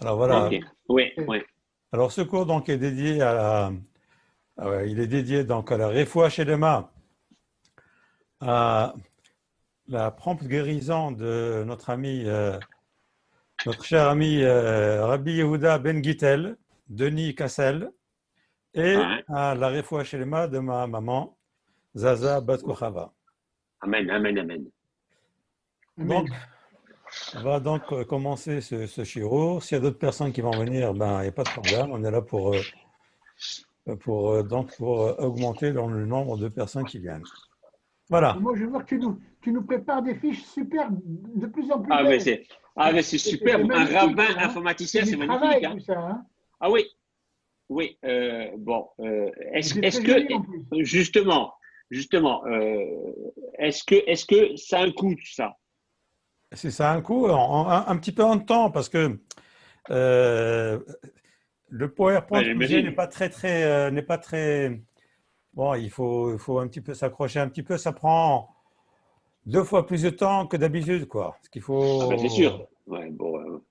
Alors Ok, voilà. oui, oui. Alors ce cours donc est dédié il est dédié donc à la Refoua Shelema, à la prompte guérison de notre cher ami Rabbi Yehuda Ben Gittel, Denis Cassel, et Ouais. à la Refoua Shelema de ma maman, Zaza Bat Kochava. Amen, amen, amen. Donc, Amen. on va donc commencer ce shiur. S'il y a d'autres personnes qui vont venir, ben, il n'y a pas de problème. On est là pour augmenter dans le nombre de personnes qui viennent. Et Voilà. moi, je vois que tu nous prépares des fiches super, de plus en plus Ah, mais belles. c'est c'est C'est superbe. Un magnifique, rabbin ça, hein. C'est informaticien, du c'est magnifique. travail, Hein. tout ça, hein. Ah oui, oui. Bon, Et c'est est-ce très que, joli en plus. justement, justement, est-ce que ça a un coût, tout ça? C'est ça un coup, un petit peu en temps, parce que euh, le PowerPoint Ouais, que j'ai n'est j'imagine. pas n'est pas très. Bon, il faut un petit peu s'accrocher un petit peu. Ça prend 2 fois plus de temps que d'habitude, quoi. Ce qu'il Ah ben c'est faut. sûr. Ouais, bon,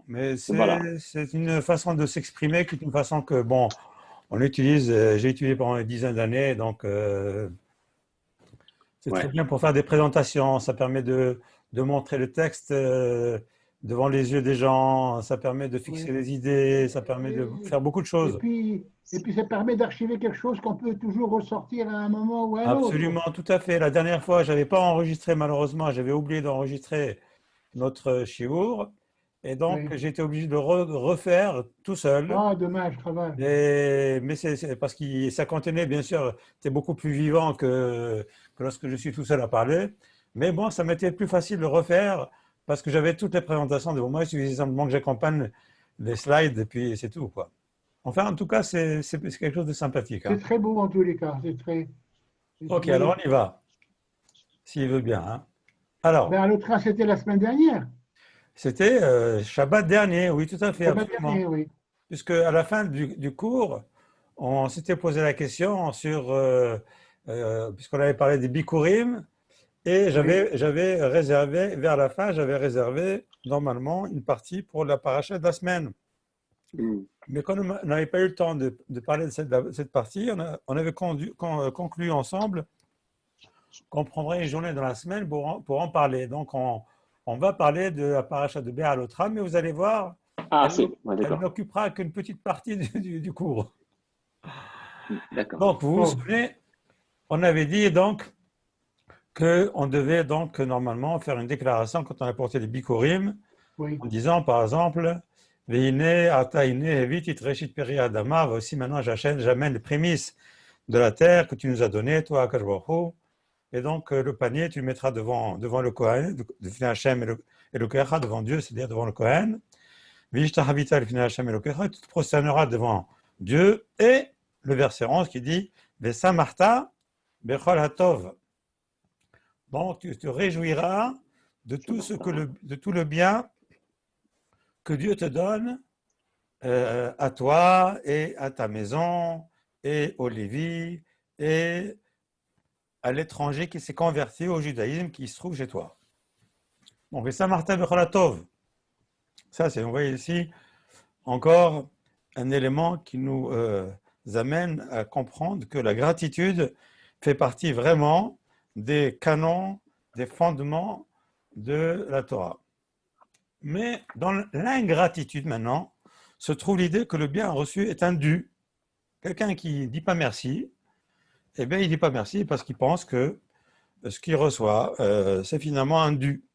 Mais voilà. c'est une façon de s'exprimer qui est une façon que, bon, on utilise, j'ai utilisé pendant une dizaine d'années, donc c'est très Ouais. bien pour faire des présentations. Ça permet de montrer le texte devant les yeux des gens, ça permet de fixer Ouais. les idées, ça permet de faire beaucoup de choses. Et puis, ça permet d'archiver quelque chose qu'on peut toujours ressortir à un moment ou à un autre. Absolument, tout à fait. La dernière fois, je n'avais pas enregistré, malheureusement, j'avais oublié d'enregistrer notre shiur, et donc Oui. j'étais obligé de refaire tout seul. Ah, dommage, travail. Mais c'est parce que ça contenait, bien sûr, c'était beaucoup plus vivant que lorsque je suis tout seul à parler. Mais bon, ça m'était plus facile de refaire parce que j'avais toutes les présentations devant moi. Il suffisait simplement que j'accompagne les slides et puis c'est tout, quoi. Enfin, en tout cas, c'est quelque chose de sympathique, C'est hein. très beau en tous les cas. Ok, alors on y va, s'il veut bien, hein. Alors, Ben, l'autre train, c'était la semaine dernière. c'était Shabbat dernier, oui, tout à fait, C'est pas absolument. dernier, oui. Puisque à la fin du cours, on s'était posé la question sur, puisqu'on avait parlé des Bikurim, et Oui. j'avais réservé, vers la fin, j'avais réservé normalement une partie pour la paracha de la semaine. Hmm. Mais quand on n'avait pas eu le temps de parler de cette partie, on avait conclu ensemble qu'on prendrait une journée dans la semaine pour en parler. Donc, on va parler de la paracha de Béalotra, mais vous allez voir, Ah, elle, c'est. Ouais, elle d'accord. n'occupera qu'une petite partie du cours. D'accord. Donc, vous vous Bon, souvenez, on avait dit donc qu'on devait donc normalement faire une déclaration quand on apportait les bikurim, oui. en disant par exemple, Veine, Ataine, Evit, Reshit Peri Adama, voici maintenant j'amène les prémices de la terre que tu nous as données, toi, Akash Baruch Hu. Et donc le panier, tu le mettras devant le Kohen, de Hachem et le Kecha, devant Dieu, c'est-à-dire devant le Kohen. Vishtahavita, le Hachem et le Kecha, tu te prosterneras devant Dieu. Et le verset 11 qui dit, Vesa Martha, Bechol Hatov. Donc, tu te réjouiras de Ça tout, marche pas, ouais. de tout le bien que Dieu te donne à toi et à ta maison et aux Lévis et à l'étranger qui s'est converti au judaïsme qui se trouve chez toi. Donc, et Samarta Becholatov, ça c'est, on voit ici encore un élément qui nous amène à comprendre que la gratitude fait partie vraiment des canons, des fondements de la Torah. Mais dans l'ingratitude maintenant, se trouve l'idée que le bien reçu est un dû. Quelqu'un qui ne dit pas merci, eh bien, il ne dit pas merci parce qu'il pense que ce qu'il reçoit, c'est finalement un dû.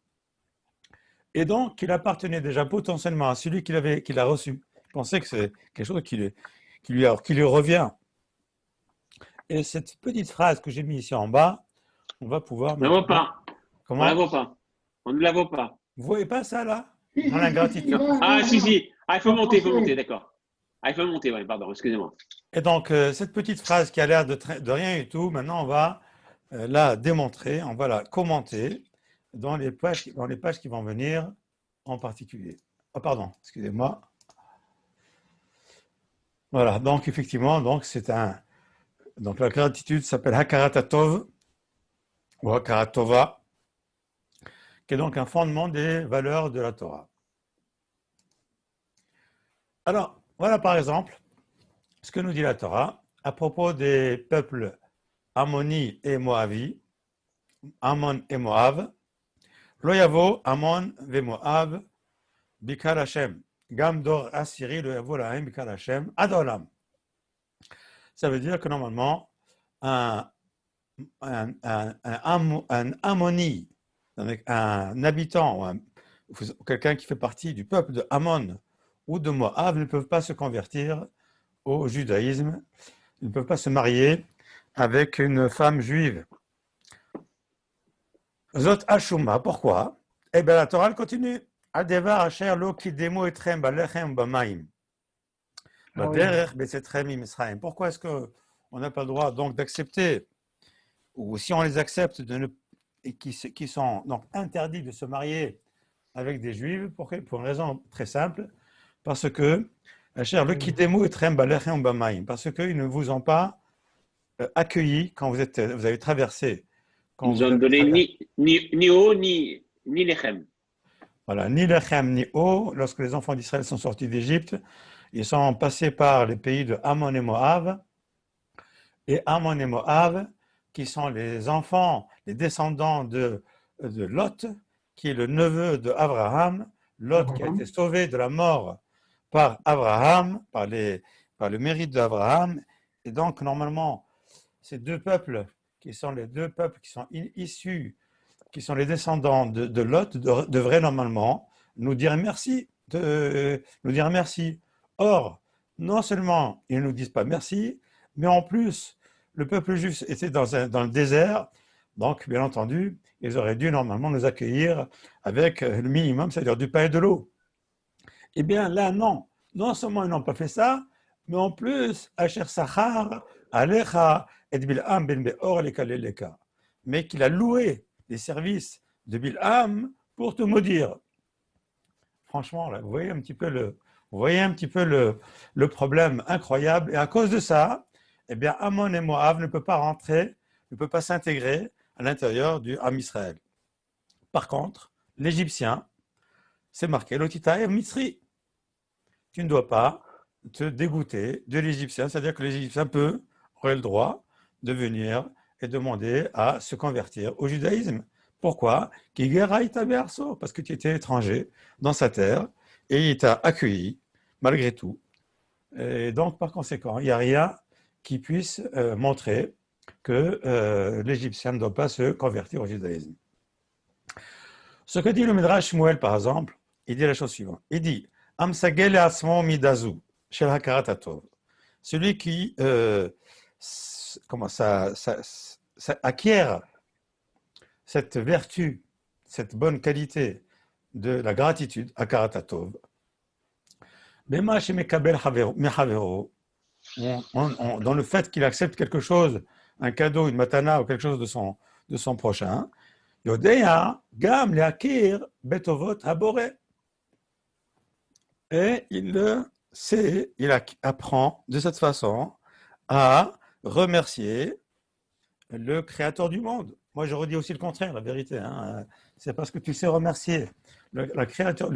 Et donc, il appartenait déjà potentiellement à celui qui l'a reçu. Il pensait que c'est quelque chose qui lui revient. Et cette petite phrase que j'ai mise ici en bas, on va pouvoir On ne la voit maintenant. pas. On la Comment? voit pas. On ne la voit pas. Vous voyez pas ça là? Si, Dans si, si, si, Non. l'ingratitude. Ah, si, non. si. Ah, En il faut monter, français. d'accord. Ah, il faut monter, ouais, pardon, excusez-moi. Et donc, cette petite phrase qui a l'air de rien du tout, maintenant, on va la démontrer, on va la commenter dans les pages qui vont venir en particulier. Ah, pardon, excusez-moi. Voilà, donc effectivement, donc la gratitude s'appelle Hakarat ou Hakarat Tova, qui est donc un fondement des valeurs de la Torah. Alors, voilà par exemple ce que nous dit la Torah à propos des peuples Ammoni et Moavi, Ammon et Moab. Lo yavo Ammon ve Moab bikal Hashem. Gam dor Assyrie lo yavo lahem bikal Hashem adolam. Ça veut dire que normalement, un Ammoni, un habitant, quelqu'un qui fait partie du peuple de Ammon ou de Moab ne peuvent pas se convertir au judaïsme, ils ne peuvent pas se marier avec une femme juive. Zot Ashuma, pourquoi? Eh bien, la Torah continue. Adevar asher lo kidemo etrem balechem bamaim. Baderech besetrem imesraim. Pourquoi est-ce qu'on n'a pas le droit donc d'accepter, ou si on les accepte, qui sont donc interdits de se marier avec des juifs, pour une raison très simple, parce que asher lo kidemo etrem balechem bamaim, parce qu'ils ne vous ont pas accueillis quand vous avez traversé. Ils nous ont donné ni eau, ni lechem. Voilà, ni lechem, ni eau. Lorsque les enfants d'Israël sont sortis d'Égypte, ils sont passés par les pays de Ammon et Moab. Et Ammon et Moab, qui sont les enfants, les descendants de Lot, qui est le neveu d'Abraham. Lot qui a été sauvé de la mort par Abraham, par le mérite d'Abraham. Et donc, normalement, ces deux peuples, qui sont les deux peuples qui sont issus, qui sont les descendants de Lot, devraient normalement nous dire merci. Or, non seulement ils ne nous disent pas merci, mais en plus, le peuple juif était dans le désert, donc bien entendu, ils auraient dû normalement nous accueillir avec le minimum, c'est-à-dire du pain et de l'eau. Eh bien là, non. Non seulement ils n'ont pas fait ça, mais en plus, Asher Sachar, Alecha, et Bil'am ben Beor lekaleleka, mais qu'il a loué les services de Bil'am pour te maudire. Franchement, là, vous voyez un petit peu le problème incroyable. Et à cause de ça, eh bien, Ammon et Moab ne peuvent pas rentrer, ne peuvent pas s'intégrer à l'intérieur du Ham Israël. Par contre, l'Égyptien, c'est marqué Lotita et Mitzri. Tu ne dois pas te dégoûter de l'Égyptien, c'est-à-dire que l'Égyptien aurait le droit de venir et demander à se convertir au judaïsme. Pourquoi? Parce que tu étais étranger dans sa terre et il t'a accueilli malgré tout. Et donc, par conséquent, il n'y a rien qui puisse montrer que l'Égyptien ne doit pas se convertir au judaïsme. Ce que dit le Midrash Shmuel, par exemple, il dit la chose suivante. Il dit Amsagel asmo midazu shel hakarat hatov. Celui qui acquiert cette vertu, cette bonne qualité de la gratitude, hakarat hatov. Bema shemekabel mehavero, dans le fait qu'il accepte quelque chose, un cadeau, une matana ou quelque chose de son prochain, Yodea gam leakir betovot habore. Et il apprend de cette façon à remercier le créateur du monde. Moi, j'aurais dit aussi le contraire, la vérité. C'est parce que tu sais remercier le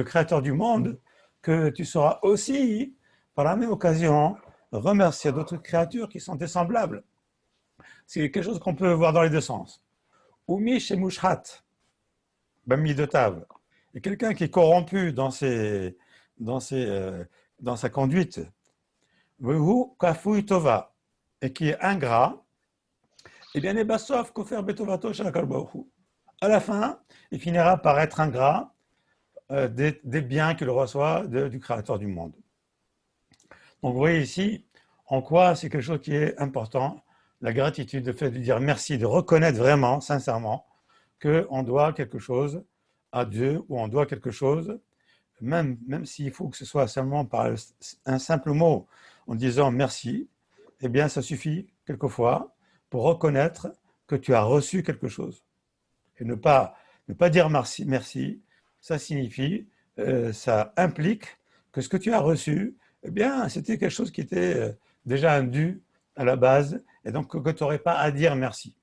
créateur du monde que tu sauras aussi, par la même occasion, remercier d'autres créatures qui sont des semblables. C'est quelque chose qu'on peut voir dans les deux sens. Umi chez Mushrat, Bami de Tav. Et quelqu'un qui est corrompu dans sa conduite, Vehu Kafui Tova, et qui est ingrat, eh bien, Nebasov Kofer Betovato Shalakal Baruchu. À la fin, il finira par être ingrat des biens qu'il reçoit du Créateur du monde. Donc, vous voyez ici en quoi c'est quelque chose qui est important, la gratitude, le fait de dire merci, de reconnaître vraiment, sincèrement, qu'on doit quelque chose à Dieu ou on doit quelque chose, même s'il faut que ce soit seulement par un simple mot en disant merci, eh bien, ça suffit quelquefois pour reconnaître que tu as reçu quelque chose. Et ne pas dire merci, ça signifie, ça implique que ce que tu as reçu, eh bien, c'était quelque chose qui était déjà un dû à la base, et donc que tu n'aurais pas à dire merci.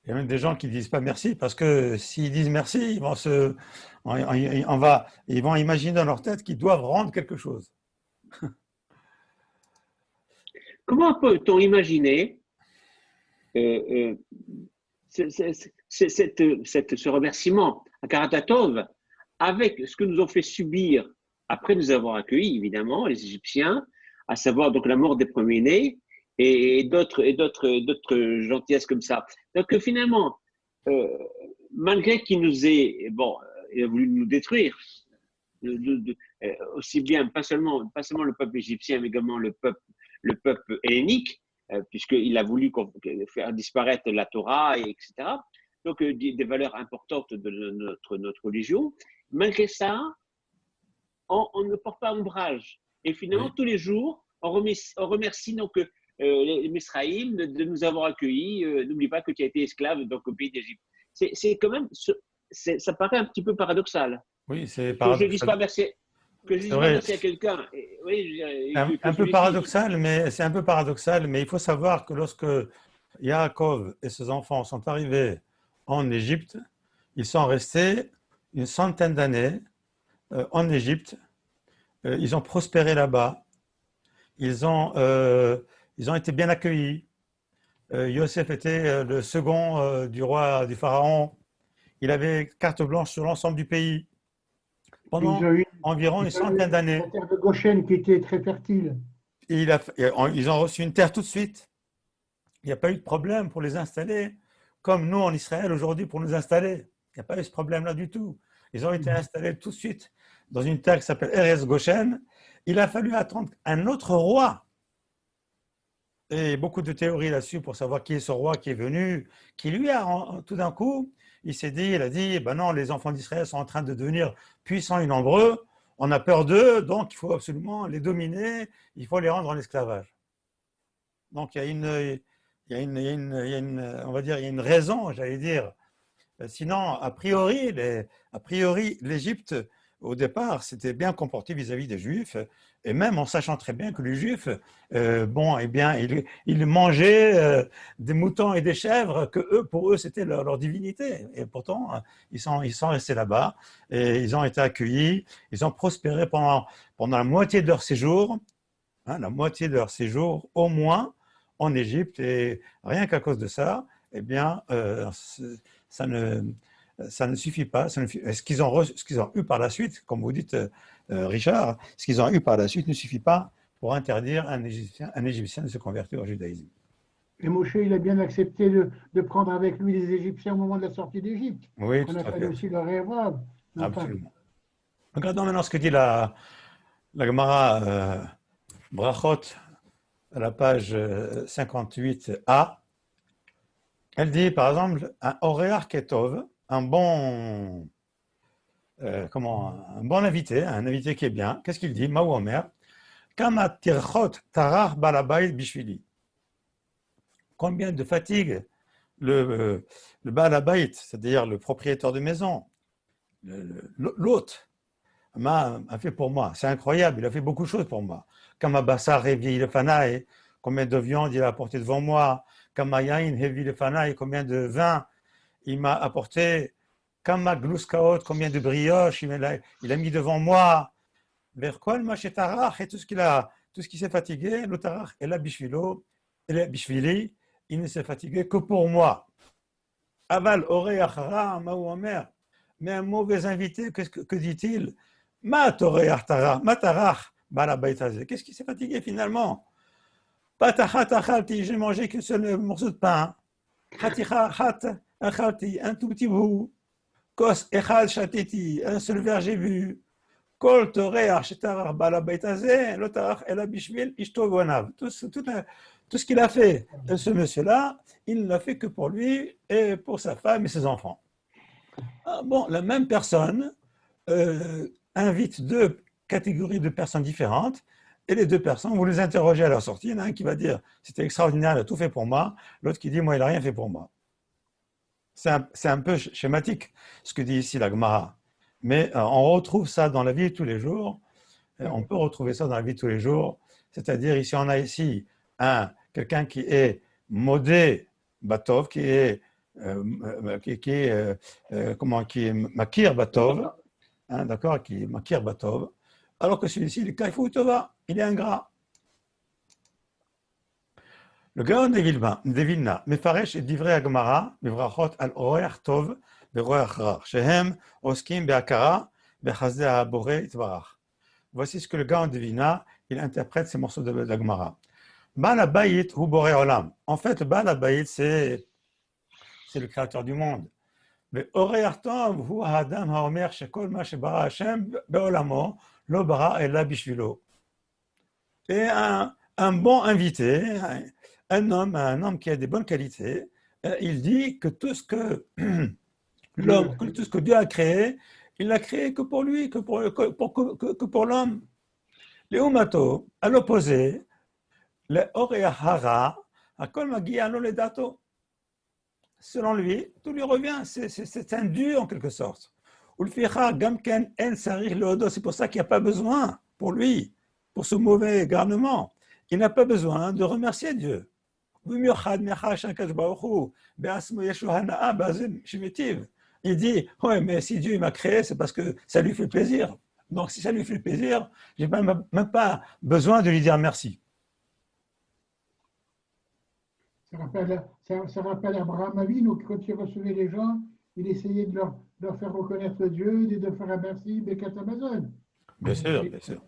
Il y a même des gens qui ne disent pas merci parce que s'ils disent merci, ils vont imaginer dans leur tête qu'ils doivent rendre quelque chose. Comment peut-on imaginer euh, ce remerciement à Karatatov avec ce que nous ont fait subir après nous avoir accueillis, évidemment, les Égyptiens, à savoir donc la mort des premiers-nés et d'autres gentillesses comme ça. Donc finalement, euh, malgré qu'il nous ait, bon, il a voulu nous détruire, aussi bien, pas seulement le peuple égyptien, mais également le peuple hellénique, puisqu'il a voulu faire disparaître la Torah, etc. Donc, des valeurs importantes de notre religion. Malgré ça, on ne porte pas ombrage. Et finalement, Oui. tous les jours, on remercie donc les Misraïm de nous avoir accueillis. N'oublie pas que tu as été esclave donc, au pays d'Égypte. C'est quand même, ça paraît un petit peu paradoxal. Oui, c'est Que je ne dise paradoxal. pas merci, que je C'est dise pas vrai. merci à quelqu'un. Oui, je dirais, Un, que un peu celui-ci. paradoxal, mais c'est un peu paradoxal, mais il faut savoir que lorsque Yaakov et ses enfants sont arrivés en Égypte, ils sont restés une centaine d'années en Égypte. Ils ont prospéré là-bas. Ils ont été bien accueillis. Yosef était le second du roi, du pharaon. Il avait carte blanche sur l'ensemble du pays Ils pendant ont eu, environ une ils ont eu centaine la d'années. terre de Goshen qui était très fertile. Ils ont reçu une terre tout de suite. Il n'y a pas eu de problème pour les installer, comme nous en Israël aujourd'hui pour nous installer. Il n'y a pas eu ce problème-là du tout. Ils ont été installés tout de suite dans une terre qui s'appelle Erez Goshen. Il a fallu attendre un autre roi. Et beaucoup de théories là-dessus pour savoir qui est ce roi qui est venu, qui lui a, tout d'un coup, il a dit, ben non, les enfants d'Israël sont en train de devenir puissants et nombreux, on a peur d'eux, donc il faut absolument les dominer, il faut les rendre en esclavage. Donc il y a une, on va dire, il y a une raison, j'allais dire. Sinon, a priori, l'Égypte, au départ, s'était bien comporté vis-à-vis des Juifs, et même en sachant très bien que les Juifs, bon, eh bien, ils mangeaient des moutons et des chèvres, que eux, pour eux, c'était leur divinité. Et pourtant, ils sont restés là-bas, et ils ont été accueillis, ils ont prospéré pendant la moitié de leur séjour, hein, la moitié de leur séjour au moins en Égypte, et rien qu'à cause de ça, eh bien, ça ne, ça ne suffit pas. Ce qu'ils ont eu par la suite, comme vous dites, Richard, ce qu'ils ont eu par la suite ne suffit pas pour interdire un Égyptien de se convertir au judaïsme. Et Moshe, il a bien accepté de prendre avec lui les Égyptiens au moment de la sortie d'Égypte, Oui, qu'on tout à appelle fait, aussi leur épreuve. Enfin, absolument. Regardons maintenant ce que dit la Gemara Brachot à la page 58a. Elle dit, par exemple, un Oreach Ketov, un bon invité, un invité qui est bien. Qu'est-ce qu'il dit? Maou Omer, Kama tirchot tarach balabait bishvili. Combien de fatigue le balabait, c'est-à-dire le propriétaire de maison, l'hôte, a fait pour moi. C'est incroyable, il a fait beaucoup de choses pour moi. Kama basar hevi le fanaï, combien de viande il a apporté devant moi. Kama yain hevi le fanaï, combien de vin il m'a apporté. Kama gluskaot, combien de brioches il a mis devant moi. Vers quoi le machetarach et tout ce qui s'est fatigué, le tarach et la bishvilo, et la bishvili, il ne s'est fatigué que pour moi. Aval oré achara, maou omer. Mais un mauvais invité, que dit-il? Ma toré achara, ma tarach, balabaitaze. Qu'est-ce qui s'est fatigué finalement? Patachat achalti, j'ai mangé qu'un seul morceau de pain. Khaticha achat achalti, un tout petit bout. Kos echal chateti, un seul verre j'ai vu. Kol toreach shetarach balabaitaze, le tarach el abishvil ishto gonav. Tout ce qu'il a fait, ce monsieur-là, il ne l'a fait que pour lui et pour sa femme et ses enfants. Ah, bon, la même personne invite deux catégories de personnes différentes, et les deux personnes, vous les interrogez à leur sortie, il y en a un qui va dire « c'était extraordinaire, il a tout fait pour moi », l'autre qui dit « moi, il n'a rien fait pour moi ». C'est un peu schématique ce que dit ici la Gemara, mais on retrouve ça dans la vie de tous les jours, on peut retrouver ça dans la vie de tous les jours, c'est-à-dire on a ici quelqu'un qui est modé, Batov, qui est qui est Makir Batov, hein, d'accord, qui est Makir Batov, alors que celui-ci, le Kaifou Tova, il est ingrat. Le Gaon de Vilna, Mefaresh et Divrei Agmara, Bevrachot al Oreach Tov, Beroach Rach, Shehem, Oskim, Beakara, Bechazé Abore, Itvarach. Voici ce que le Gaon de Vilna, il interprète ces morceaux d'Agmara. Baal Habayit hu Boré Olam. En fait, Baal Habayit, c'est le créateur du monde. Mais Oreach Tov hu Adam haomer shekol ma shebara Hashem beolamo lo bara ela bishvilo. Et un bon invité, un homme qui a des bonnes qualités, il dit que tout ce que l'homme, tout ce que Dieu a créé, il l'a créé que pour lui, que pour l'homme. Les Umato, à l'opposé, les Oreahara, à Kol Magia no le dato. Selon lui, tout lui revient, c'est un dû en quelque sorte. C'est pour ça qu'il n'y a pas besoin pour lui, pour ce mauvais garnement. Il n'a pas besoin de remercier Dieu. Il dit, ouais, mais si Dieu m'a créé, c'est parce que ça lui fait plaisir. Donc si ça lui fait plaisir, je n'ai même pas besoin de lui dire merci. Ça rappelle Abraham Avinu, quand il recevait les gens, il essayait de leur faire reconnaître Dieu, de faire un merci, Bekat Amazon. Bien sûr, bien sûr.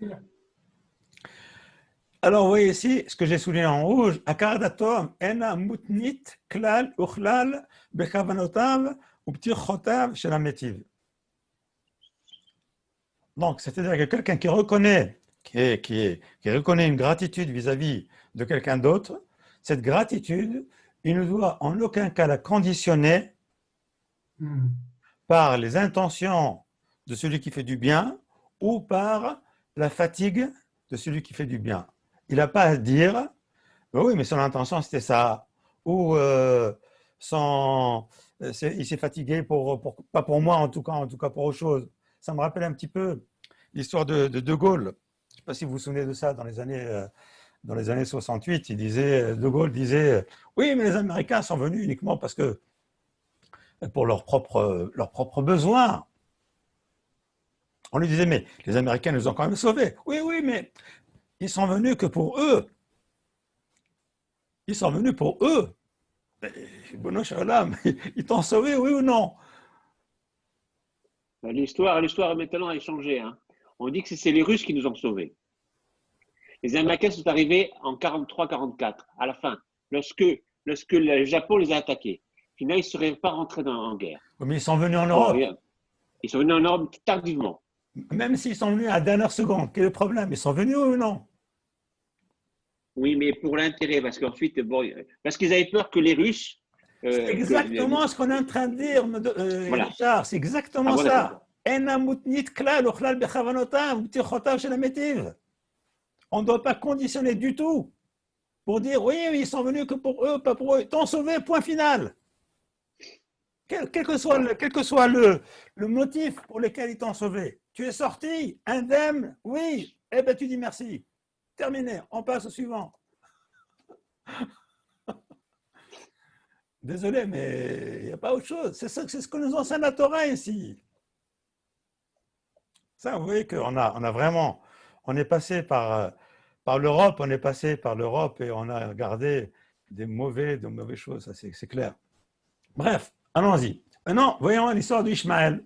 Alors, vous voyez ici, ce que j'ai souligné en rouge, Akaradatom, ena mutnit, klal, uchlal, bekavanotav, ou ptirchotav, shelametiv. Donc, c'est-à-dire que quelqu'un qui reconnaît, qui reconnaît une gratitude vis-à-vis de quelqu'un d'autre, cette gratitude, il ne doit en aucun cas la conditionner par les intentions de celui qui fait du bien ou par la fatigue de celui qui fait du bien. Il n'a pas à dire, oui, mais son intention c'était ça, ou il s'est fatigué pas pour moi en tout cas pour autre chose. Ça me rappelle un petit peu l'histoire de Gaulle. Je ne sais pas si vous vous souvenez de ça dans les années 68. De Gaulle disait, oui, mais les Américains sont venus uniquement parce que pour leurs propres besoins. On lui disait, mais les Américains nous ont quand même sauvés. Oui, oui, mais ils sont venus que pour eux. Ils sont venus pour eux. Ils t'ont sauvé, oui ou non? L'histoire maintenant a changé. Hein. On dit que c'est les Russes qui nous ont sauvés. Les Américains sont arrivés en 43-44, à la fin, lorsque le Japon les a attaqués. Finalement, ils ne seraient pas rentrés en guerre. Mais ils sont venus en Europe. Ils sont venus en Europe tardivement. Même s'ils sont venus à la dernière seconde, quel est le problème? Ils sont venus ou non? Oui, mais pour l'intérêt, parce qu'ensuite, parce qu'ils avaient peur que les Russes. C'est exactement ce qu'on est en train de dire, voilà. Richard, c'est exactement ça. On ne doit pas conditionner du tout pour dire oui, ils sont venus que pour eux, pas pour eux. Ils t'ont sauvé, point final. Quel que soit le motif pour lequel ils t'ont sauvé. Tu es sorti, indemne, oui, eh bien tu dis merci. Terminé, on passe au suivant. Désolé, mais il n'y a pas autre chose. C'est ce que nous enseigne la Torah ici. Ça, vous voyez qu'on a vraiment, on est passé par l'Europe, et on a regardé de mauvaises choses, ça c'est clair. Bref, allons-y. Maintenant, voyons l'histoire d'Ishmaël.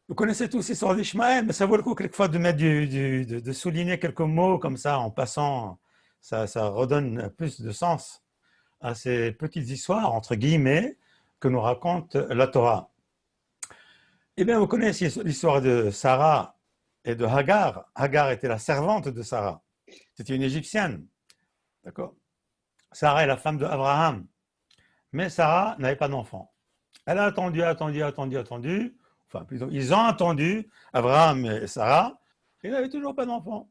Vous connaissez tous l'histoire d'Ishmaël, mais ça vaut le coup quelquefois de souligner quelques mots comme ça en passant. Ça redonne plus de sens à ces petites histoires, entre guillemets, que nous raconte la Torah. Eh bien, vous connaissez l'histoire de Sarah et de Hagar. Hagar était la servante de Sarah. C'était une Égyptienne. D'accord? Sarah est la femme d'Abraham. Mais Sarah n'avait pas d'enfant. Elle a attendu. Enfin, plutôt, ils ont attendu, Abraham et Sarah, et ils n'avaient toujours pas d'enfant.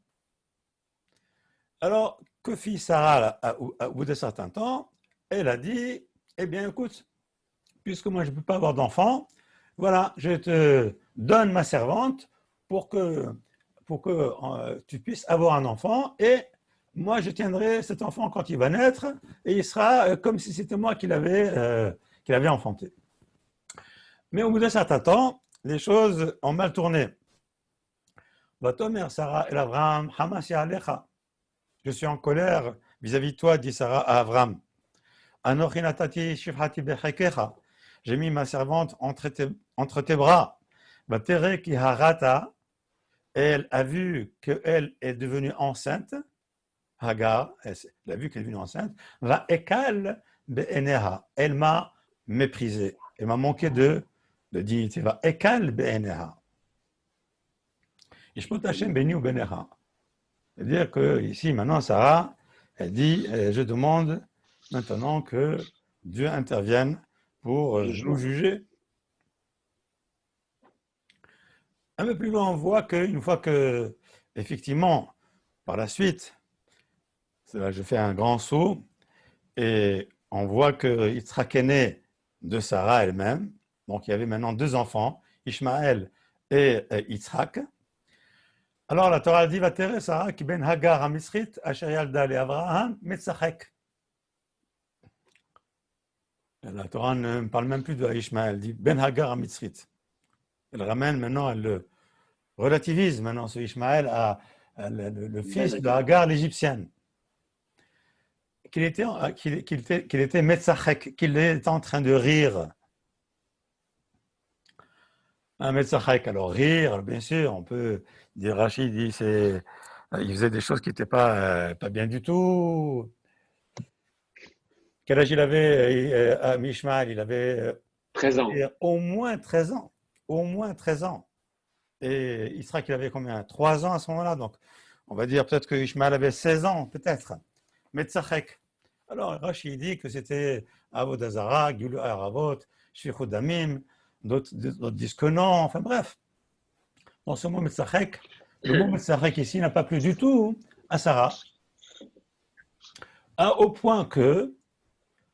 Alors, que fit Sarah au bout d'un certain temps? Elle a dit, eh bien, écoute, puisque moi je ne peux pas avoir d'enfant, voilà, je te donne ma servante pour que tu puisses avoir un enfant et moi je tiendrai cet enfant quand il va naître et il sera comme si c'était moi qui l'avais enfanté. Mais au bout d'un certain temps, les choses ont mal tourné. Vatomer Sarah el Avraham, Hamas Alecha. Je suis en colère vis-à-vis de toi, dit Sarah à Avram. Anochi natati shifhati bechekecha. J'ai mis ma servante entre tes bras. Vatere ki harata. Elle a vu qu'elle est devenue enceinte. Hagar, elle a vu qu'elle est devenue enceinte. Va ekal be'eneha. Elle m'a méprisé. Elle m'a manqué de dignité. Va ekal be'eneha. Ishmot Hashem beni ou beneha. C'est-à-dire que ici, maintenant, Sarah, elle dit, je demande maintenant que Dieu intervienne pour nous juger. Un peu plus loin, on voit qu'une fois que, effectivement, par la suite, là, je fais un grand saut, et on voit que Yitzhak est né de Sarah elle-même. Donc, il y avait maintenant 2 enfants, Ishmaël et Yitzhak. Alors, la Torah dit, Vatere Sarah, ki ben Hagar ha-Misrit, asher yalda le Avraham, metzachek. La Torah ne parle même plus de Ishmaël, elle dit Ben Hagar ha-Misrit. Elle ramène maintenant, elle le relativise maintenant ce Ishmaël à le fils de Hagar l'égyptienne. Qu'il était metzachek, qu'il était en train de rire. Un metzachek, alors rire, alors bien sûr, on peut dire, Rachid dit, il faisait des choses qui n'étaient pas bien du tout. Quel âge il avait à Ishmaël? Il avait 13 ans. Au moins 13 ans. Au moins 13 ans. Et Israël, il avait combien? 3 ans à ce moment-là. Donc, on va dire peut-être que Ishmaël avait 16 ans, peut-être. Metzachek. Alors, Rachid dit que c'était Avodazara, Gulu Aravot, Shvichut Damim, d'autres disent que non, enfin bref. Dans ce mot Metzachek, le mot Metzachek ici n'a pas plu du tout à Sarah. Au point que,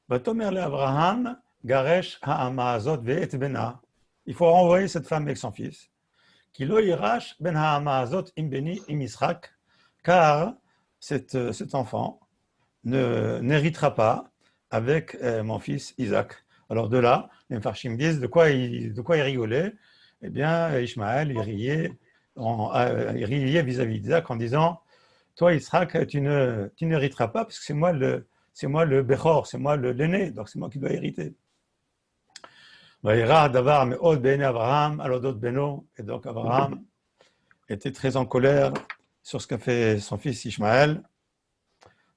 Vatomer le Abraham, Garesh Ha'amazot ve'et bena. Il faut renvoyer cette femme avec son fils. Kilo irash ben ha'amazot imbeni imisrak, car cet enfant n'héritera pas avec mon fils Isaac. Alors de là, les Mfarshim disent de quoi il rigolait. Eh bien, Ishmaël, il riait vis-à-vis d'Isaac en disant, toi Isaac, tu n'hériteras pas parce que c'est moi le Bechor, c'est moi l'aîné, donc c'est moi qui dois hériter. Et donc Abraham était très en colère sur ce qu'a fait son fils Ishmaël.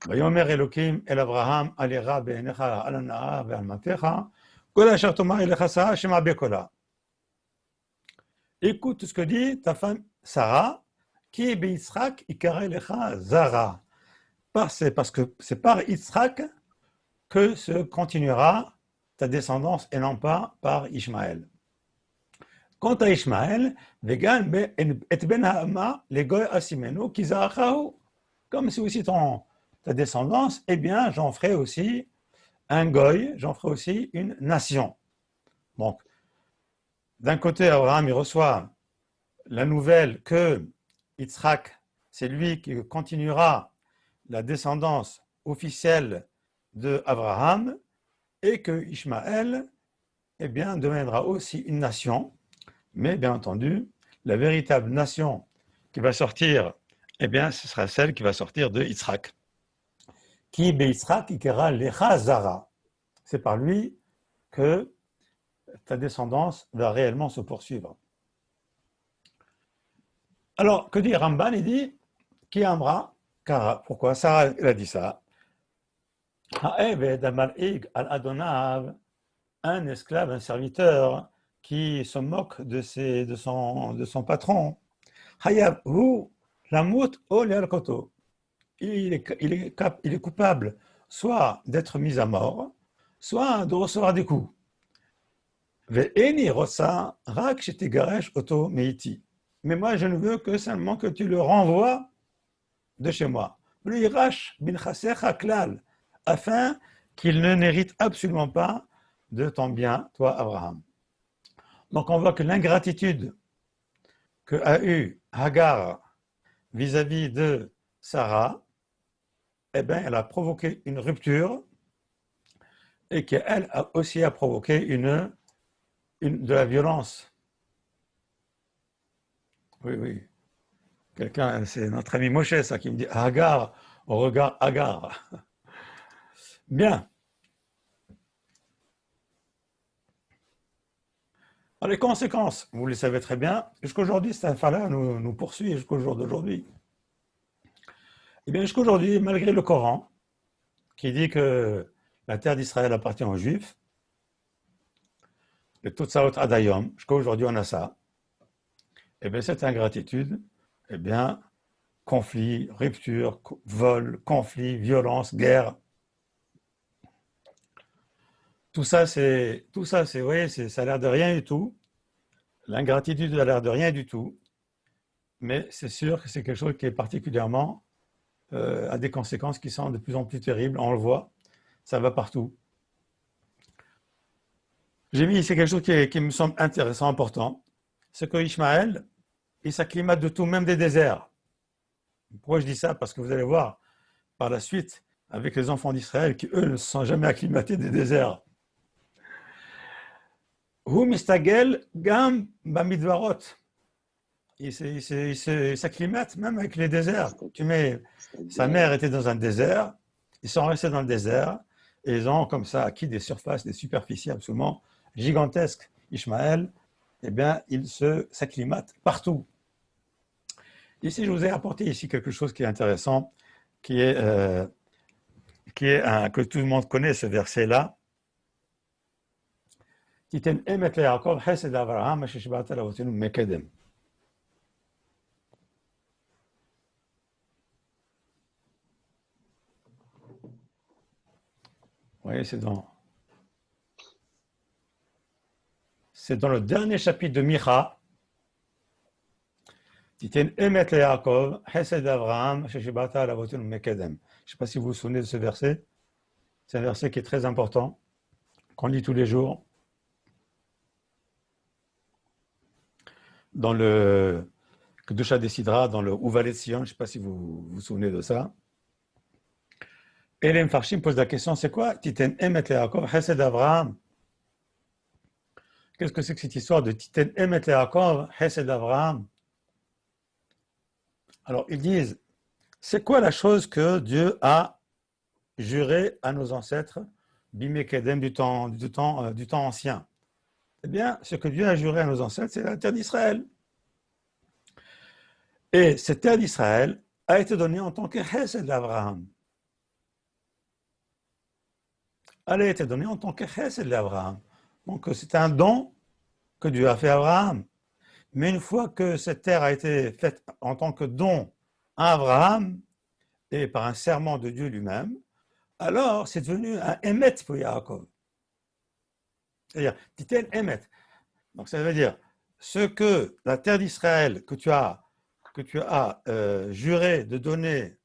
Vayomer Elokim el Abraham alira be'enecha al hana'a ve'al matecha kol asher tomar elecha Sarah shema bekola. Écoute ce que dit ta femme Sarah, qui est Yitzhak ikara elecha Zara. C'est parce que c'est par Yitzhak que se continuera ta descendance et non pas par Ishmaël. Quant à Ishmaël, vegan et ben ha'ama le goy asimenu ki zarachahu. Comme c'est aussi ta descendance, eh bien, j'en ferai aussi un goy, j'en ferai aussi une nation. Donc, d'un côté, Abraham, il reçoit la nouvelle que Yitzhak, c'est lui qui continuera la descendance officielle de Abraham, et que Ishmaël, eh bien, deviendra aussi une nation, mais bien entendu, la véritable nation qui va sortir, eh bien, ce sera celle qui va sortir de Yitzhak. Qui Yitzhak ikera lecha Zara. C'est par lui que ta descendance va réellement se poursuivre. Alors, que dit Ramban? Il dit, qui amra, car pourquoi Sarah elle a dit ça? Ha'eved amal'ig al adonav, un esclave, un serviteur qui se moque de son patron. Hayav hu lamut o le'alkoto. Il est coupable soit d'être mis à mort, soit de recevoir des coups. Ve'eni rosa rak shetigaresh oto meiti. Mais moi, je ne veux que seulement que tu le renvoies de chez moi. L'irash bin chasecha klal, afin qu'il ne n'hérite absolument pas de ton bien, toi, Abraham. Donc, on voit que l'ingratitude qu'a eu Hagar vis-à-vis de Sarah, eh bien, elle a provoqué une rupture et qu'elle a aussi provoqué de la violence. Oui, oui. Quelqu'un, c'est notre ami Moshe, ça, qui me dit Hagar, au regard Hagar. Bien. Alors, les conséquences, vous le savez très bien, jusqu'aujourd'hui, cette affaire-là nous poursuit jusqu'au jour d'aujourd'hui. Eh bien, jusqu'aujourd'hui, malgré le Coran, qui dit que la terre d'Israël appartient aux Juifs, et tout ça autre adayom, jusqu'à aujourd'hui, on a ça. Eh bien, cette ingratitude, eh bien, conflit, rupture, vol, conflit, violence, guerre. Tout ça, vous voyez, ça a l'air de rien du tout. L'ingratitude a l'air de rien du tout. Mais c'est sûr que c'est quelque chose qui est particulièrement, a des conséquences qui sont de plus en plus terribles. On le voit, ça va partout. J'ai mis ici quelque chose qui me semble intéressant, important. C'est que Ishmaël, il s'acclimate de tout, même des déserts. Pourquoi je dis ça? Parce que vous allez voir par la suite avec les enfants d'Israël qui, eux, ne se sont jamais acclimatés des déserts. Hu mistagel gam bamidvarot. Il s'acclimate même avec les déserts. Sa mère était dans un désert, ils sont restés dans le désert et ils ont comme ça acquis des surfaces, des superficies absolument gigantesques. Ishmaël, eh bien, il s'acclimate partout. Ici, je vous ai apporté ici quelque chose qui est intéressant, que tout le monde connaît, ce verset-là. Titen emet leYaakov chesed Avraham asher shiba'ata l'avotenu mekedem. Vous voyez, c'est dans le dernier chapitre de Micha. Titen emet leYaakov chesed Avraham asher shiba'ata l'avotenu mekedem. Je ne sais pas si vous vous souvenez de ce verset. C'est un verset qui est très important, qu'on lit tous les jours. Dans le Kedusha Desidra, dans le Uvalet Sion, je ne sais pas si vous vous souvenez de ça. Et les Mfarshim posent la question, c'est quoi Titen emet leYaakov chesed Avraham? Qu'est-ce que c'est que cette histoire de Titen emet leYaakov chesed Avraham? Alors ils disent, c'est quoi la chose que Dieu a juré à nos ancêtres, Bimekedem, du temps ancien? Eh bien, ce que Dieu a juré à nos ancêtres, c'est la terre d'Israël. Et cette terre d'Israël a été donnée en tant que chesed d'Abraham. Elle a été donnée en tant que chesed d'Abraham. Donc c'est un don que Dieu a fait à Abraham. Mais une fois que cette terre a été faite en tant que don à Abraham, et par un serment de Dieu lui-même, alors c'est devenu un émet pour Yaakov. C'est-à-dire, Titen émet. Donc ça veut dire, ce que la terre d'Israël que tu as juré de donner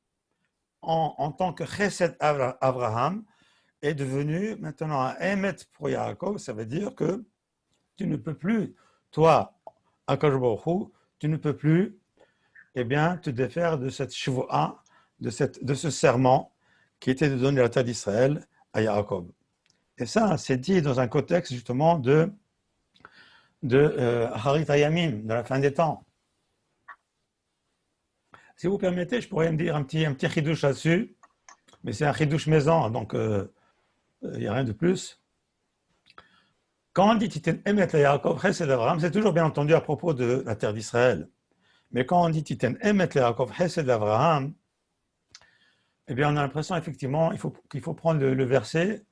en tant que chesed Abraham est devenu maintenant un émet pour Yaakov. Ça veut dire que tu ne peux plus, toi, Akadosh Baruch Hu, tu ne peux plus, eh bien, te défaire de cette shvuah, de ce serment qui était de donner la terre d'Israël à Yaakov. Et ça, c'est dit dans un contexte justement de Harit Hayamim, de la fin des temps. Si vous permettez, je pourrais me dire un petit chidouche là-dessus, mais c'est un chidouche maison, donc il n'y a rien de plus. Quand on dit Titen emet leYaakov chesed Avraham, c'est toujours bien entendu à propos de la terre d'Israël. Mais quand on dit Titen emet leYaakov chesed Avraham, eh bien on a l'impression effectivement qu'il faut prendre le verset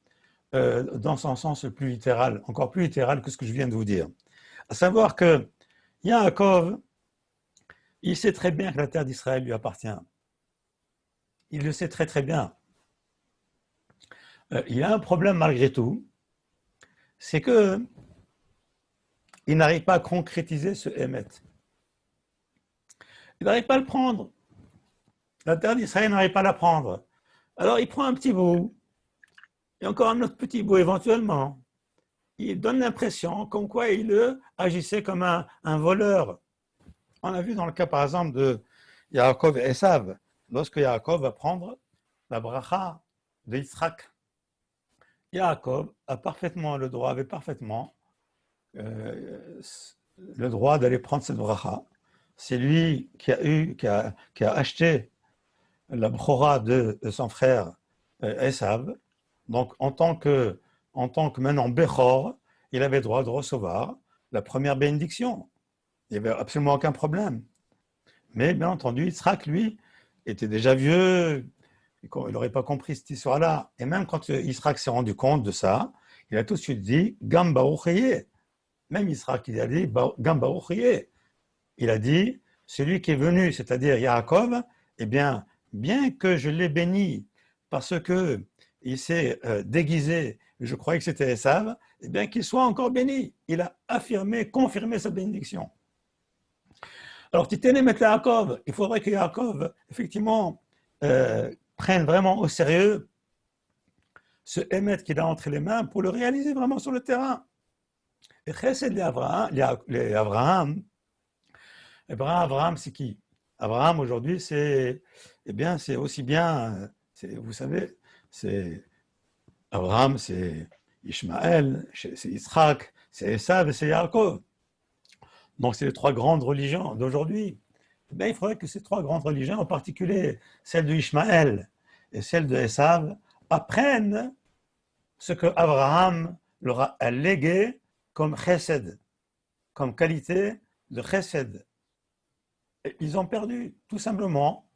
dans son sens le plus littéral, encore plus littéral que ce que je viens de vous dire. À savoir que Yaakov, il sait très bien que la terre d'Israël lui appartient. Il le sait très très bien. Il a un problème malgré tout, c'est que il n'arrive pas à concrétiser ce émet. Il n'arrive pas à le prendre. La terre d'Israël n'arrive pas à la prendre. Alors il prend un petit bout, et encore un autre petit bout éventuellement. Il donne l'impression comme quoi il agissait comme un voleur. On a vu dans le cas par exemple de Yaakov et Esav, lorsque Yaakov va prendre la bracha de Yitzhak. Yaakov a parfaitement le droit, avait parfaitement le droit d'aller prendre cette bracha. C'est lui qui a acheté la bchora de son frère Esav. Donc, en tant que maintenant Bechor, il avait le droit de recevoir la première bénédiction. Il n'y avait absolument aucun problème. Mais bien entendu, Yitzhak, lui, était déjà vieux, il n'aurait pas compris cette histoire-là. Et même quand Yitzhak s'est rendu compte de ça, il a tout de suite dit Gam Baruch. Même Yitzhak, il a dit Gam Baruch. Il a dit celui qui est venu, c'est-à-dire Yaakov, eh bien que je l'ai béni parce qu'il s'est déguisé, je croyais que c'était Esav, eh bien qu'il soit encore béni. Il a affirmé, confirmé sa bénédiction. Alors, Titane met Yaakov, il faudrait que Yaakov, effectivement, prenne vraiment au sérieux ce émet qu'il a entre les mains pour le réaliser vraiment sur le terrain. Et Chesed Abraham, c'est qui? Abraham, aujourd'hui, c'est aussi bien, vous savez, c'est Abraham, c'est Ishmaël, c'est Yitzhak, c'est Esav et c'est Yaakov. Donc, c'est les trois grandes religions d'aujourd'hui. Eh il faudrait que ces trois grandes religions, en particulier celle de Ishmaël et celle de Esav, apprennent ce que Abraham leur a légué comme chesed, comme qualité de chesed. Et ils ont perdu tout simplement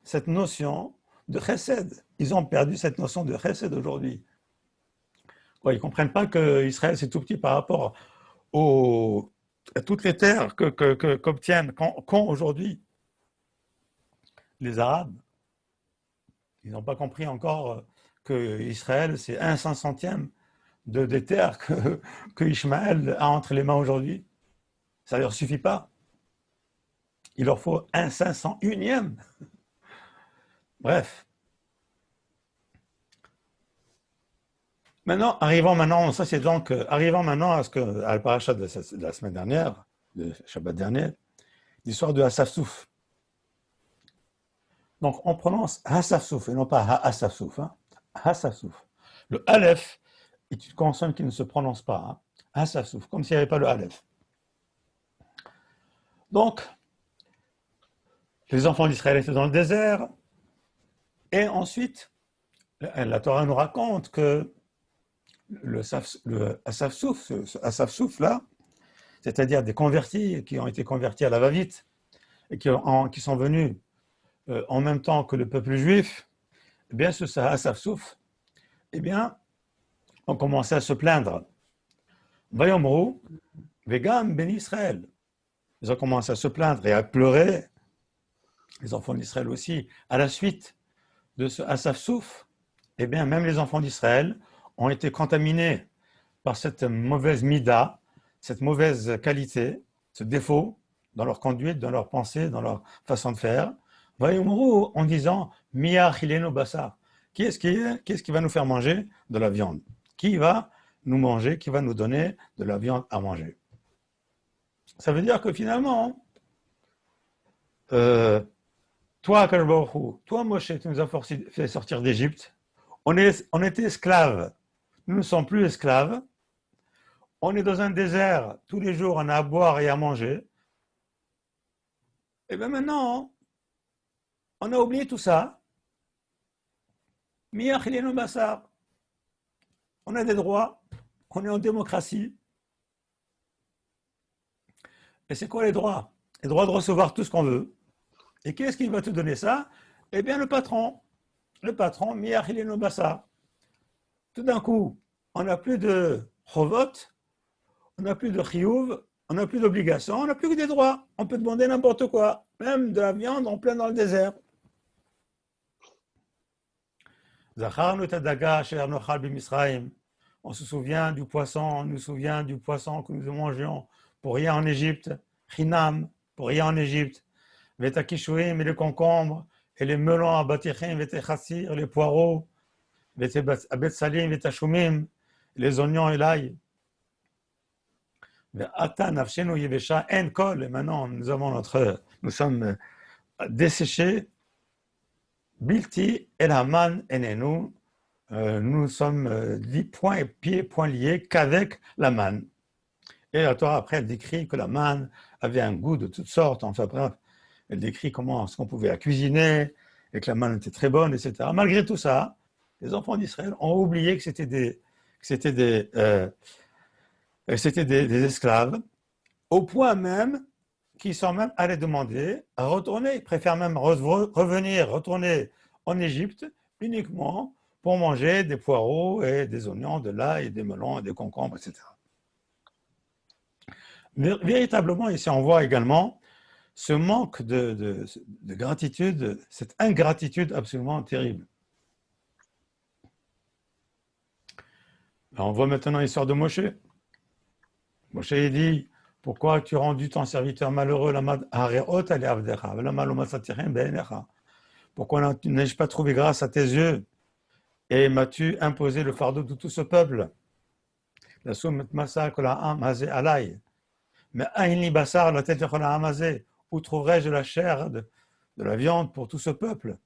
cette notion de chesed. Ils ont perdu cette notion de chesed aujourd'hui. Ils ne comprennent pas qu'Israël, c'est tout petit par rapport à toutes les terres qu'obtiennent, qu'ont aujourd'hui les Arabes. Ils n'ont pas compris encore que Israël, c'est 1/500e des terres que Ishmaël a entre les mains aujourd'hui. Ça ne leur suffit pas. Il leur faut 1/501e. Bref. Arrivons maintenant à la paracha de la semaine dernière, le Shabbat dernier, l'histoire de Asaf-Souf. Donc, on prononce Asaf-Souf et non pas Ha-Asaf-Souf. Hein. Asaf-Souf. Le Aleph est une consonne qui ne se prononce pas. Hein. Asaf-Souf, comme s'il n'y avait pas le Aleph. Donc, les enfants d'Israël étaient dans le désert. Et ensuite, la Torah nous raconte que le Asaf-Souf là, c'est-à-dire des convertis qui ont été convertis à la va-vite et qui sont venus en même temps que le peuple juif, eh bien, ce Asaf-Souf, eh bien, ont commencé à se plaindre. Vayomru, Vegam ben Israël. Ils ont commencé à se plaindre et à pleurer, les enfants d'Israël aussi, à la suite de ce Asaf-Souf. Eh bien, même les enfants d'Israël ont été contaminés par cette mauvaise mida, cette mauvaise qualité, ce défaut dans leur conduite, dans leur pensée, dans leur façon de faire. Vayomru, en disant Mia chileno basar. Qui est-ce qui va nous faire manger de la viande? Qui va nous manger, qui va nous donner de la viande à manger? Ça veut dire que finalement, toi, Akadosh Baruch Hu, toi, Moshe, tu nous as fait sortir d'Égypte. On était esclaves. Nous ne sommes plus esclaves. On est dans un désert. Tous les jours, on a à boire et à manger. Et bien maintenant, on a oublié tout ça. On a des droits. On est en démocratie. Et c'est quoi les droits? Les droits de recevoir tout ce qu'on veut. Et qui est-ce qui va te donner ça? Eh bien, le patron. Le patron, Miachileno Bassa. Tout d'un coup, on n'a plus de chovot, on n'a plus de chiyuv, on n'a plus d'obligations, on n'a plus que des droits. On peut demander n'importe quoi, même de la viande en plein dans le désert. On se souvient du poisson, on nous souvient du poisson que nous mangions pour rien en Égypte, chinam, pour rien en Égypte, vetakishuim et les concombres, et les melons à batichim, vetechassir, les poireaux, vetsalim, vetashumim, les oignons et l'ail. Et maintenant nous sommes desséchés Bilti el Haman enenu, nous sommes poings liés qu'avec la manne. Et la Torah, après, elle décrit que la manne avait un goût de toutes sortes. Enfin bref, elle décrit comment est-ce qu'on pouvait la cuisiner et que la manne était très bonne, etc. Malgré tout ça, les enfants d'Israël ont oublié que c'était des esclaves, au point même qu'ils sont même allés demander à retourner. Ils préfèrent même retourner en Égypte uniquement pour manger des poireaux et des oignons, de l'ail, des melons et des concombres, etc. Mais véritablement, ici, on voit également ce manque de gratitude, cette ingratitude absolument terrible. Alors, on voit maintenant l'histoire de Moshe. Moshe, il dit, pourquoi as-tu rendu ton serviteur malheureux? Pourquoi n'ai-je pas trouvé grâce à tes yeux? Et m'as-tu imposé le fardeau de tout ce peuple? Mais où trouverais-je la chair de la viande pour tout ce peuple?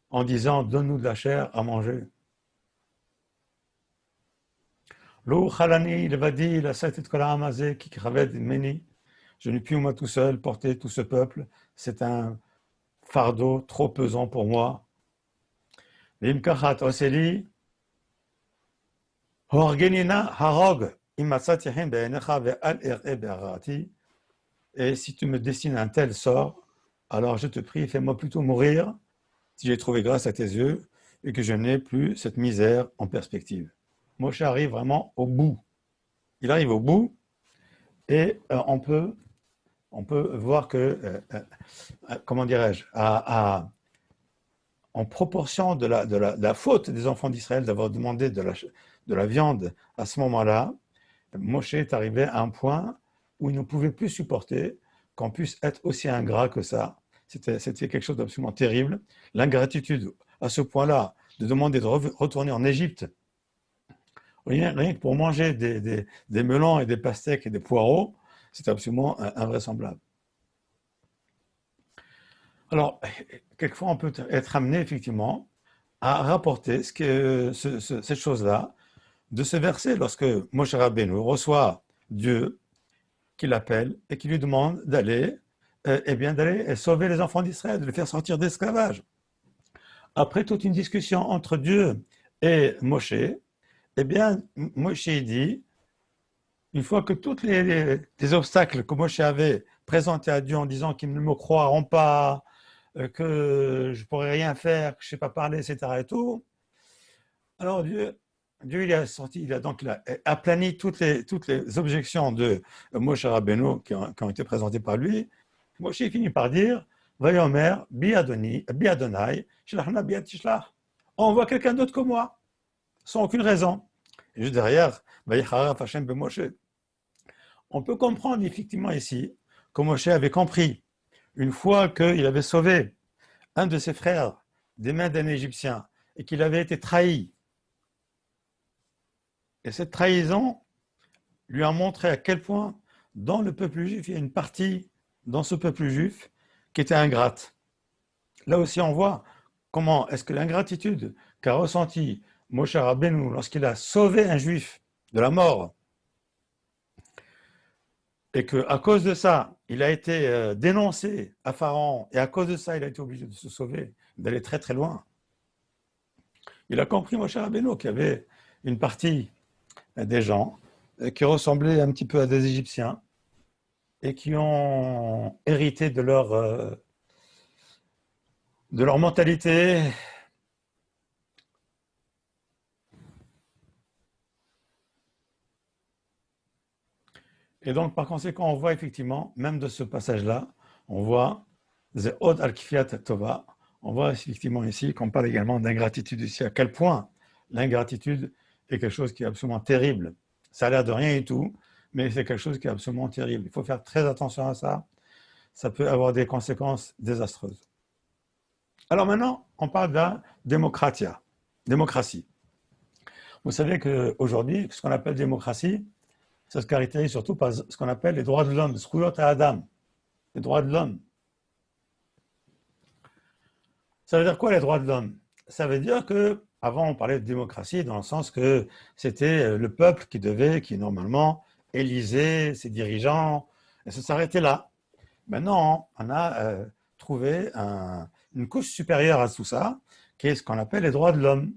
En disant, donne-nous de la chair à manger. Je n'ai pu moi tout seul porter tout ce peuple. C'est un fardeau trop pesant pour moi. Et si tu me destines un tel sort, alors je te prie, fais-moi plutôt mourir si j'ai trouvé grâce à tes yeux et que je n'ai plus cette misère en perspective. Moshe arrive vraiment au bout. Il arrive au bout et on peut voir que, comment dirais-je, en proportion de la faute des enfants d'Israël d'avoir demandé de la viande à ce moment-là, Moshe est arrivé à un point où il ne pouvait plus supporter qu'on puisse être aussi ingrat que ça. C'était quelque chose d'absolument terrible. L'ingratitude à ce point-là, de demander de retourner en Égypte, rien que pour manger des melons et des pastèques et des poireaux, c'est absolument invraisemblable. Alors, quelquefois, on peut être amené effectivement à rapporter cette chose-là de ce verset lorsque Moshe Rabbeinu reçoit Dieu qui l'appelle et qui lui demande d'aller sauver les enfants d'Israël, de les faire sortir d'esclavage. Après toute une discussion entre Dieu et Moshe, Moshe dit, une fois que tous les obstacles que Moshe avait présentés à Dieu en disant qu'ils ne me croiront pas, que je ne pourrais rien faire, que je ne sais pas parler, etc. et tout, alors Dieu il a aplani toutes les objections de Moshe Rabbeinu qui ont été présentées par lui. Moshe finit par dire, Vayomer, bi Adonai, shlachna bi tishlach. On voit quelqu'un d'autre que moi, sans aucune raison. Et juste derrière, Vayicharaf Hashem be Moshe. On peut comprendre effectivement ici que Moshe avait compris, une fois qu'il avait sauvé un de ses frères des mains d'un Égyptien et qu'il avait été trahi. Et cette trahison lui a montré à quel point, dans le peuple juif, il y a une partie dans ce peuple juif qui était ingrate. Là aussi, on voit comment est-ce que l'ingratitude qu'a ressenti Moshe Rabbeinu lorsqu'il a sauvé un juif de la mort, et qu'à cause de ça, il a été dénoncé à Pharaon, et à cause de ça, il a été obligé de se sauver, d'aller très très loin. Il a compris, Moshe Rabbeinu, qu'il y avait une partie des gens qui ressemblaient un petit peu à des Égyptiens et qui ont hérité de leur mentalité. Et donc, par conséquent, on voit effectivement, même de ce passage-là, on voit Ze'od al-Kfiat Tova. On voit effectivement ici qu'on parle également d'ingratitude ici, à quel point l'ingratitude est quelque chose qui est absolument terrible. Ça a l'air de rien du tout, mais c'est quelque chose qui est absolument terrible. Il faut faire très attention à ça. Ça peut avoir des conséquences désastreuses. Alors maintenant, on parle de la démocratie. Vous savez qu'aujourd'hui, ce qu'on appelle démocratie, ça se caractérise surtout par ce qu'on appelle les droits de l'homme, Zkuyot Adam. les droits de l'homme. Ça veut dire quoi les droits de l'homme? Ça veut dire que avant on parlait de démocratie dans le sens que c'était le peuple qui normalement élisait ses dirigeants, et ça s'arrêtait là. Maintenant, on a trouvé une couche supérieure à tout ça, qui est ce qu'on appelle les droits de l'homme.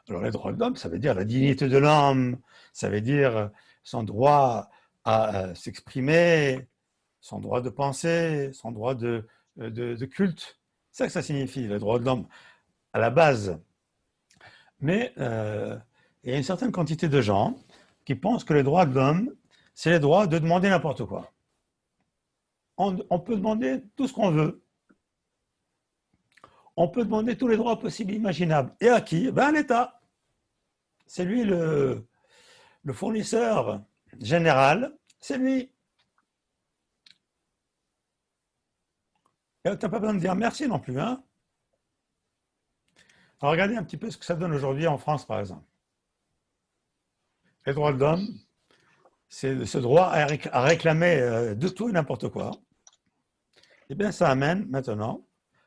Alors les droits de l'homme, ça veut dire la dignité de l'homme, ça veut dire son droit à s'exprimer, son droit de penser, son droit de culte. C'est ça que ça signifie, les droits de l'homme, à la base. Mais il y a une certaine quantité de gens qui pensent que les droits de l'homme, c'est les droits de demander n'importe quoi. On peut demander tout ce qu'on veut. On peut demander tous les droits possibles et imaginables. Et à qui? Ben à l'État. C'est lui le fournisseur général, c'est lui. Et tu n'as pas besoin de dire merci non plus. Hein. Alors regardez un petit peu ce que ça donne aujourd'hui en France, par exemple. Les droits de l'homme, c'est ce droit à réclamer de tout et n'importe quoi. Eh bien, ça amène maintenant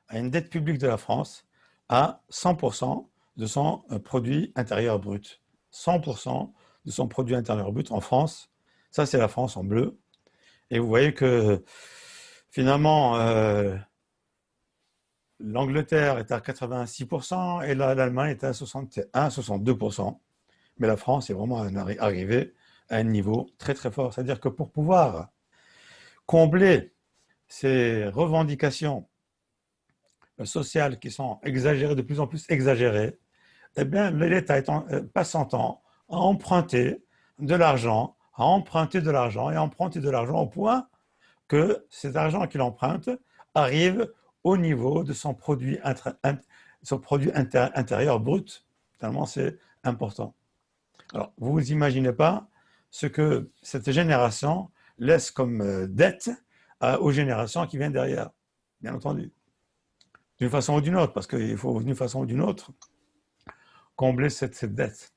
à une dette publique de la France à 100% de son produit intérieur brut. 100% de son produit intérieur brut en France. Ça, c'est la France en bleu. Et vous voyez que finalement, l'Angleterre est à 86% et l'Allemagne est à 61, 62%. Mais la France est vraiment arrivée à un niveau très très fort. C'est-à-dire que pour pouvoir combler ces revendications sociales qui sont exagérées, de plus en plus exagérées, eh bien, l'État passe son temps à emprunter de l'argent, à emprunter de l'argent et à emprunter de l'argent au point que cet argent qu'il emprunte arrive au niveau de son produit, intérieur brut. Tellement c'est important. Alors, vous n'imaginez pas ce que cette génération laisse comme dette aux générations qui viennent derrière, bien entendu. D'une façon ou d'une autre, parce qu'il faut d'une façon ou d'une autre combler cette dette.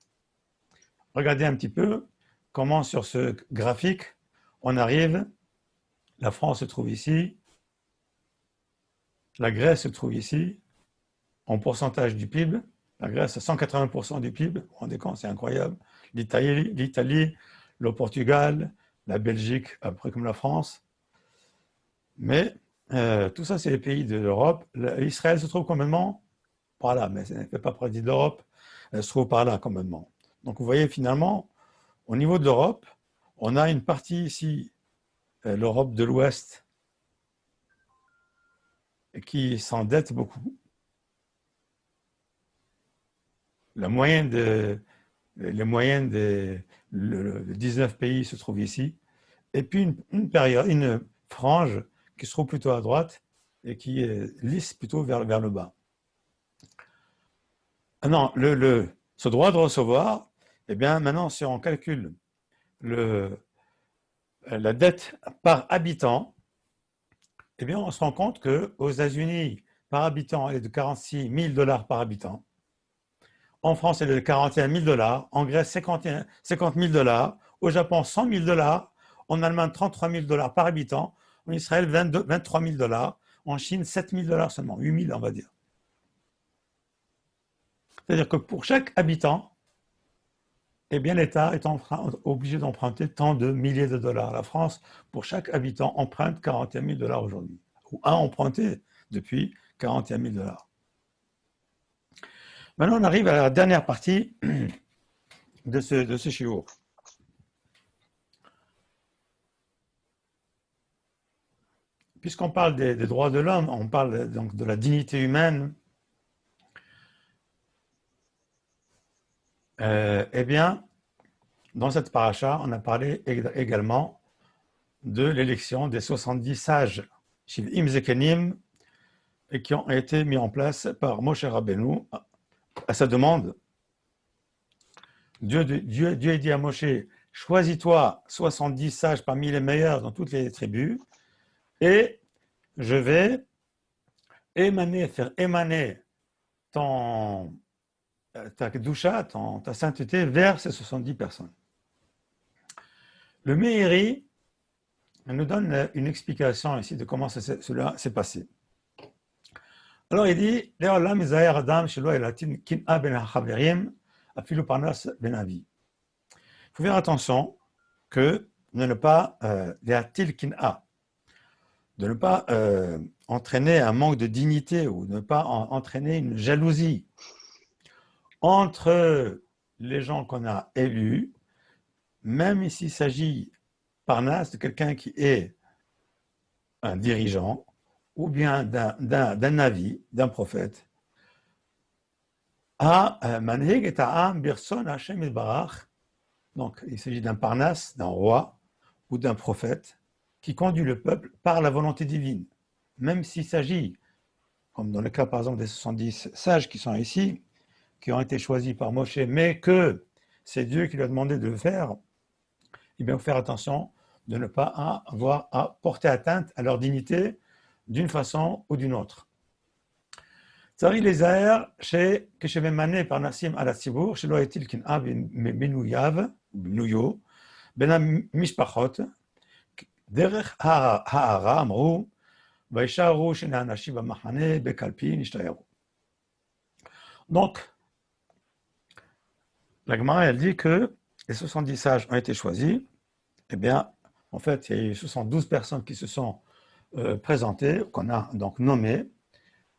Regardez un petit peu comment sur ce graphique, on arrive, la France se trouve ici, la Grèce se trouve ici, en pourcentage du PIB, la Grèce a 180% du PIB, vous vous rendez compte, c'est incroyable. L'Italie, le Portugal, la Belgique, à peu près comme la France. Mais tout ça, c'est les pays de l'Europe. Israël se trouve complètement par là, mais elle ne fait pas partie de l'Europe, elle se trouve par là complètement. Donc vous voyez finalement, au niveau de l'Europe, on a une partie ici, l'Europe de l'Ouest, qui s'endette beaucoup. Les moyennes des 19 pays se trouvent ici. Et puis une frange qui se trouve plutôt à droite et qui est lisse plutôt vers le bas. Non, ce droit de recevoir, eh bien maintenant si on calcule la dette par habitant, eh bien on se rend compte qu'aux États-Unis, par habitant, elle est de 46 000 $ par habitant. En France, elle est de 41 000 $. En Grèce, 50 000 $. Au Japon, 100 000 $. En Allemagne, 33 000 $ par habitant. En Israël, 23 000 $. En Chine, 7 000 $ seulement. 8 000, on va dire. C'est-à-dire que pour chaque habitant, eh bien, l'État est obligé d'emprunter tant de milliers de dollars. La France, pour chaque habitant, emprunte 41 000 $ aujourd'hui. Ou a emprunté depuis 41 000 $. Maintenant, on arrive à la dernière partie de ce shiur. Puisqu'on parle des droits de l'homme, on parle donc de la dignité humaine, eh bien, dans cette paracha, on a parlé également de l'élection des 70 sages, Shiv'im Zekenim, et qui ont été mis en place par Moshe Rabbeinu à sa demande. Dieu a dit à Moshe, choisis-toi 70 sages parmi les meilleurs dans toutes les tribus, et je vais faire émaner ta kedusha, ta sainteté vers ces 70 personnes. Le Meiri elle nous donne une explication ici de comment cela s'est passé. Alors il dit, Le'olam izaher adam shelo elatin kin'a ben hachaverim afilu parnas ben avi. Il faut faire attention de ne pas le'atil kin'a, de ne pas entraîner un manque de dignité ou de ne pas entraîner une jalousie entre les gens qu'on a élus, même s'il s'agit parnas de quelqu'un qui est un dirigeant ou bien d'un avis, d'un prophète, à manhig et ta'am birson Hashem itbarach. Donc, il s'agit d'un parnas, d'un roi ou d'un prophète qui conduit le peuple par la volonté divine. Même s'il s'agit, comme dans le cas par exemple des 70 sages qui sont ici, qui ont été choisis par Moshe, mais que c'est Dieu qui lui a demandé de le faire, il bien faut faire attention de ne pas avoir à porter atteinte à leur dignité d'une façon ou d'une autre. Tzari lezaher כשממנה פרנסים על הציבור שלא יטיל קנאה במינויו בין המשפחות דרך הערה אמרו וישארו שני אנשים במחנה בקלפי נשתיירו. Donc, la Gemara, elle dit que les 70 sages ont été choisis. Eh bien, en fait, il y a eu 72 personnes qui se sont présentées, qu'on a donc nommées,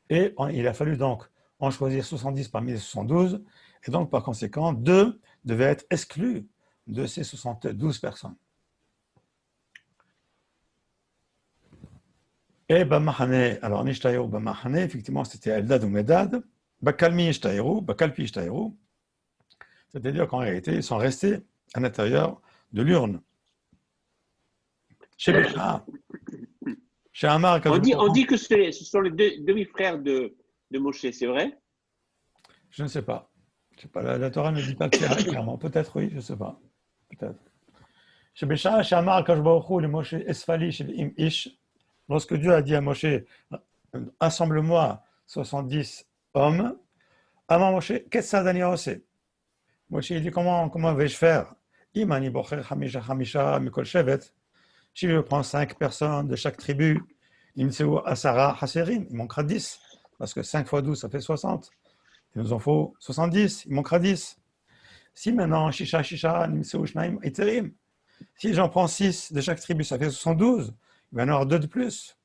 et il a fallu donc en choisir 70 parmi les 72, et donc par conséquent, 2 devaient être exclus de ces 72 personnes. Et Bamahane, alors Nishtaïrou Bamahane, effectivement, c'était Eldad ou Medad, Bakalmi Nishtaïrou, Bakalpi Nishtaïrou, c'est-à-dire qu'en réalité, ils sont restés à l'intérieur de l'urne. Chez Bécha, chez Amar, on dit que ce sont les deux demi-frères de Moshe, c'est vrai? Je ne sais pas. Je sais pas. La Torah ne dit pas clairement. Peut-être oui, je ne sais pas. Peut-être. Chez Bécha, chez Amar, Kadosh Baruch Hu, le Moshe Esfali, chez Im Ish, lorsque Dieu a dit à Moshe, assemble-moi 70 hommes, Amar Moshe, qu'est-ce que ça ose? Moshe il dit, comment vais-je faire? Imani bocher hamisha mikol shevet. Si je prends 5 personnes de chaque tribu, imseu asara haserim, il manquera 10, parce que 5 fois 12, ça fait 60. Il nous en faut 70, il manquera 10. Si maintenant, shisha, imseu shnaim iterim, si j'en prends 6 de chaque tribu, ça fait 72, il va y en avoir 2 de plus.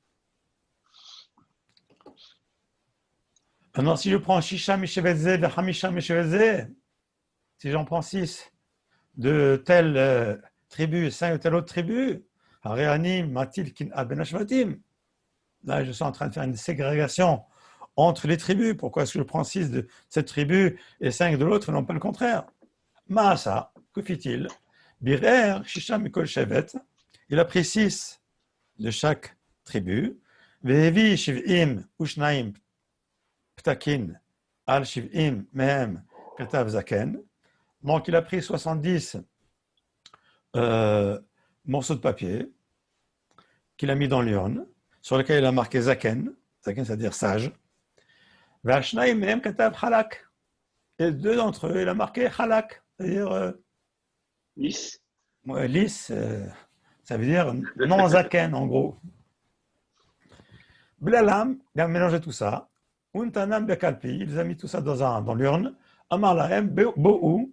Maintenant, si je prends shisha mishevetze, hamisha mishevetze, si j'en prends 6 de telle tribu, 5 de telle autre tribu, là, je suis en train de faire une ségrégation entre les tribus. Pourquoi est-ce que je prends 6 de cette tribu et 5 de l'autre, non pas le contraire? Maasa, que fit-il? Birer, Shisha Mikol Shevet, il a pris 6 de chaque tribu. Vehevi Shiv'im Ushnaim Ptakin Al Shiv'im Mehem Katav Zaken. Donc il a pris 70 morceaux de papier qu'il a mis dans l'urne, sur lequel il a marqué Zaken, Zaken c'est-à-dire sage. Vashnaim Mehem Katav Halak. Et 2 d'entre eux, il a marqué Halak, c'est-à-dire lisse. Lisse, ça veut dire non Zaken en gros. Blalam, il a mélangé tout ça. Untanam Bekalpi, il les a mis tout ça dans l'urne. Amar Lahem Bo'u.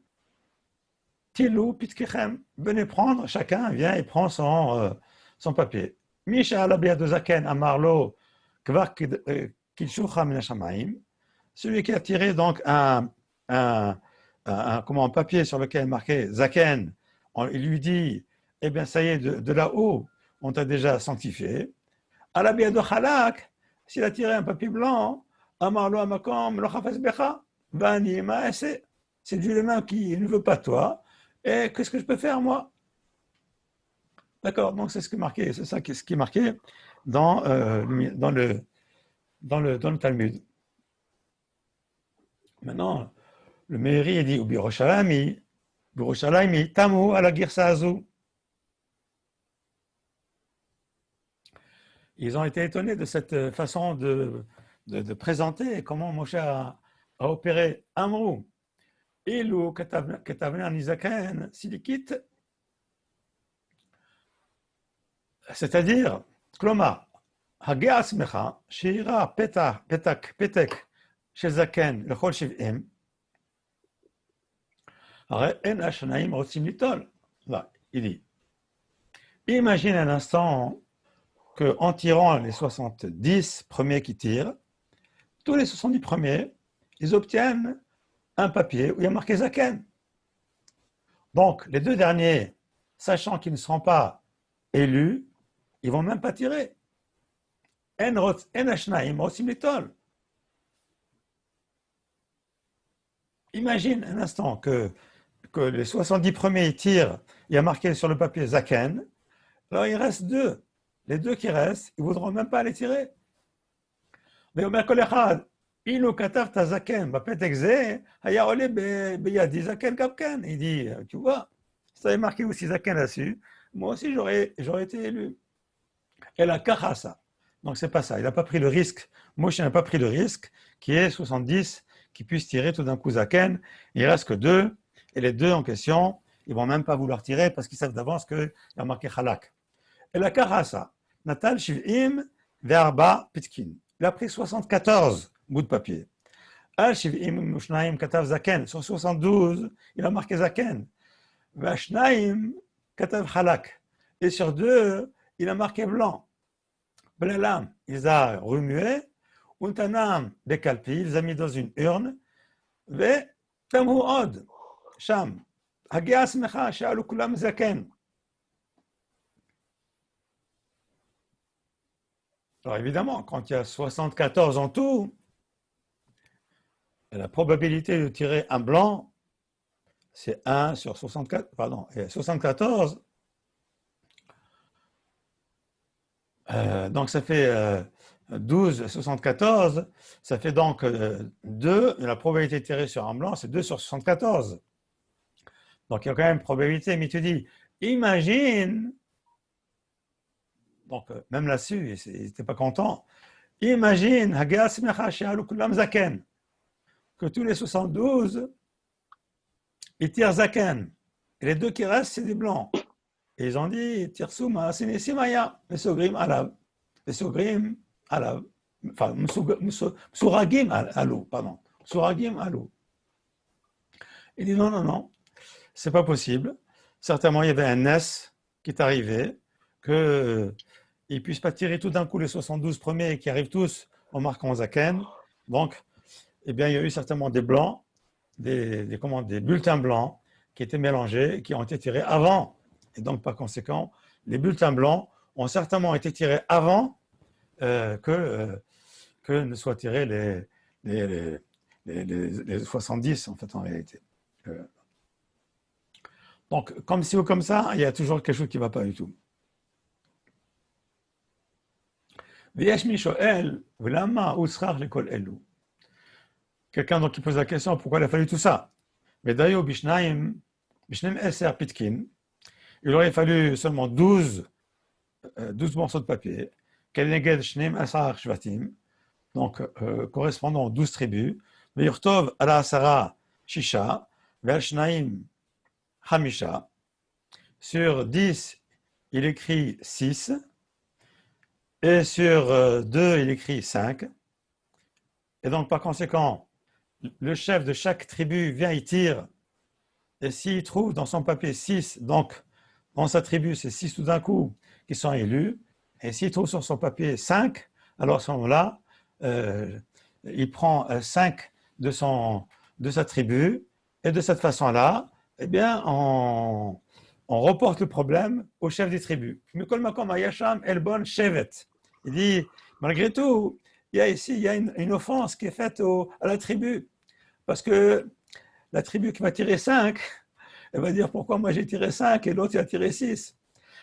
Tilou Pitkechem, venez prendre, chacun vient et prend son papier. Misha Alabia de Zaken Amarlo Kvar Kilshucha Minashamaim, celui qui a tiré donc un papier sur lequel est marqué Zaken, il lui dit, eh bien ça y est, de là-haut, on t'a déjà sanctifié. Alabia de Halak, s'il a tiré un papier blanc, Amarlo Amakom Lochafes Becha, Banima, c'est Dieu lui-même qui ne veut pas toi. Et qu'est-ce que je peux faire, moi? D'accord, donc c'est ça qui est marqué dans le Talmud. Maintenant, le Meiri dit, Biroshalami, Tamu ala Girsa Azou. Ils ont été étonnés de cette façon de présenter comment Moshe a opéré Amrou. Ilou Ketavna Nizaken Silikit. c'est-à-dire, Kloma, Hagea Asmecha, Sheira Petek, Shezaken, Lechol Shiv'im, הרי אין השניים רוצים ליטול. Là, il dit, imagine un instant qu'en tirant les 70 premiers qui tirent, tous les 70 premiers, ils obtiennent un papier où il y a marqué Zaken. Donc, les deux derniers, sachant qu'ils ne seront pas élus, ils ne vont même pas tirer. En ashnaim rotzim litol. Imagine un instant que les 70 premiers tirent, il y a marqué sur le papier Zaken, alors il reste deux. Les deux qui restent, ils ne voudront même pas les tirer. Mais Omer Kol Echad, Inu katav ta Zaken, bapetech ze, haya ole beyadi Zaken kapken. Il dit, tu vois, si tu avais marqué aussi Zaken là-dessus, moi aussi j'aurais été élu. Et la kachasa. Donc c'est pas ça, il n'a pas pris le risque, Moshe n'a pas pris le risque, qui est 70, qui puissent tirer tout d'un coup Zaken, il ne reste que deux, et les deux en question, ils ne vont même pas vouloir tirer parce qu'ils savent d'avance qu'il y a marqué Chalak. Et la Karasa, Natal Shiv'im Verba Pitkin. Il a pris 74 bouts de papier. Al Shiv'im Mushnaim Katav Zaken. Sur 72, il a marqué Zaken. Vashnaim Katav Halak. Et sur deux, il a marqué blanc. Belalam, il a remué. Untanam Bekalpi, il les a mis dans une urne. Ve Tamu Od. Sham. Hagea Smecha, Sha'alu Kulam Zaken. Alors évidemment, quand il y a 74 en tout, la probabilité de tirer un blanc, c'est 1 sur 64, pardon, et 74. Donc ça fait 12, 74, ça fait donc 2, et la probabilité de tirer sur un blanc, c'est 2 sur 74. Donc il y a quand même une probabilité, mais tu dis, imagine, donc même là-dessus, il n'était pas content, imagine, que tous les 72, ils tirent Zaken. Et les deux qui restent, c'est des blancs. Et ils ont dit, Tirsouma, Sinesimaya, Mesogrim Alav. Mesogrim Alav. Enfin, Suragim Alou, pardon. Suragim Alou. Il dit, non, c'est pas possible. Certainement, il y avait un S qui est arrivé, qu'ils ne puissent pas tirer tout d'un coup les 72 premiers qui arrivent tous en marquant Zaken. Donc, eh bien, il y a eu certainement des blancs, des bulletins blancs qui étaient mélangés, qui ont été tirés avant. Et donc, par conséquent, les bulletins blancs ont certainement été tirés avant que ne soient tirés les 70, en fait, en réalité. Donc, comme ci ou comme ça, il y a toujours quelque chose qui ne va pas du tout. Quelqu'un donc qui pose la question, pourquoi il a fallu tout ça? Mais d'ailleurs, Bishnaim Eser Pitkin, il aurait fallu seulement 12 morceaux de papier, Keneged Shneim Asar Shvatim, donc correspondant aux 12 tribus, Ve'yurtov Ala Asara Shisha, Ve'al Shnaim Hamisha, sur 10, il écrit 6, et sur 2, il écrit 5, et donc par conséquent, le chef de chaque tribu vient y tire, et s'il trouve dans son papier 6, donc dans sa tribu, c'est 6 tout d'un coup qui sont élus, et s'il trouve sur son papier 5, alors à ce moment-là, il prend 5 de sa tribu, et de cette façon-là, eh bien, on reporte le problème au chef des tribus. Mikol Makom Hayasham Elbon Shevet. Il dit, malgré tout, il y a une offense qui est faite à la tribu. Parce que la tribu qui va tirer 5, elle va dire pourquoi moi j'ai tiré 5 et l'autre il a tiré 6.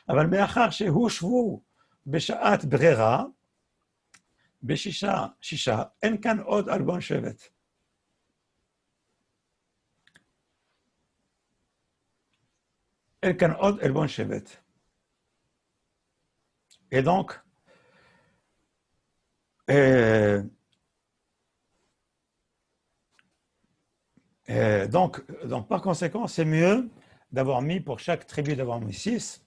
אבל מאחר שהושבו בשעת ברירה, שישה, אין כאן עוד עלבון שבט. אין כאן עוד עלבון שבט. Et donc, donc, par conséquent, c'est mieux d'avoir mis pour chaque tribu d'avoir mis 6.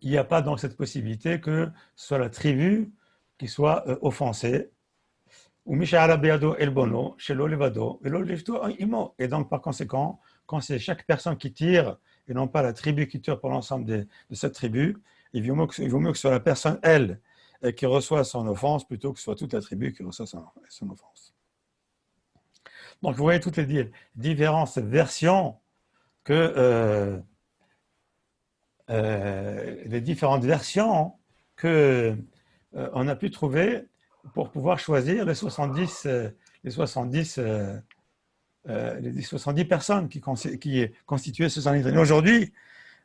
il n'y a pas donc cette possibilité que ce soit la tribu qui soit offensée. Et donc, par conséquent, quand c'est chaque personne qui tire et non pas la tribu qui tire pour l'ensemble de cette tribu, il vaut mieux que ce soit la personne, elle, qui reçoit son offense plutôt que ce soit toute la tribu qui reçoit son offense. Donc, vous voyez toutes les différentes versions les différentes versions que on a pu trouver pour pouvoir choisir les 70 personnes qui constituaient ce Sanhédrin. Aujourd'hui,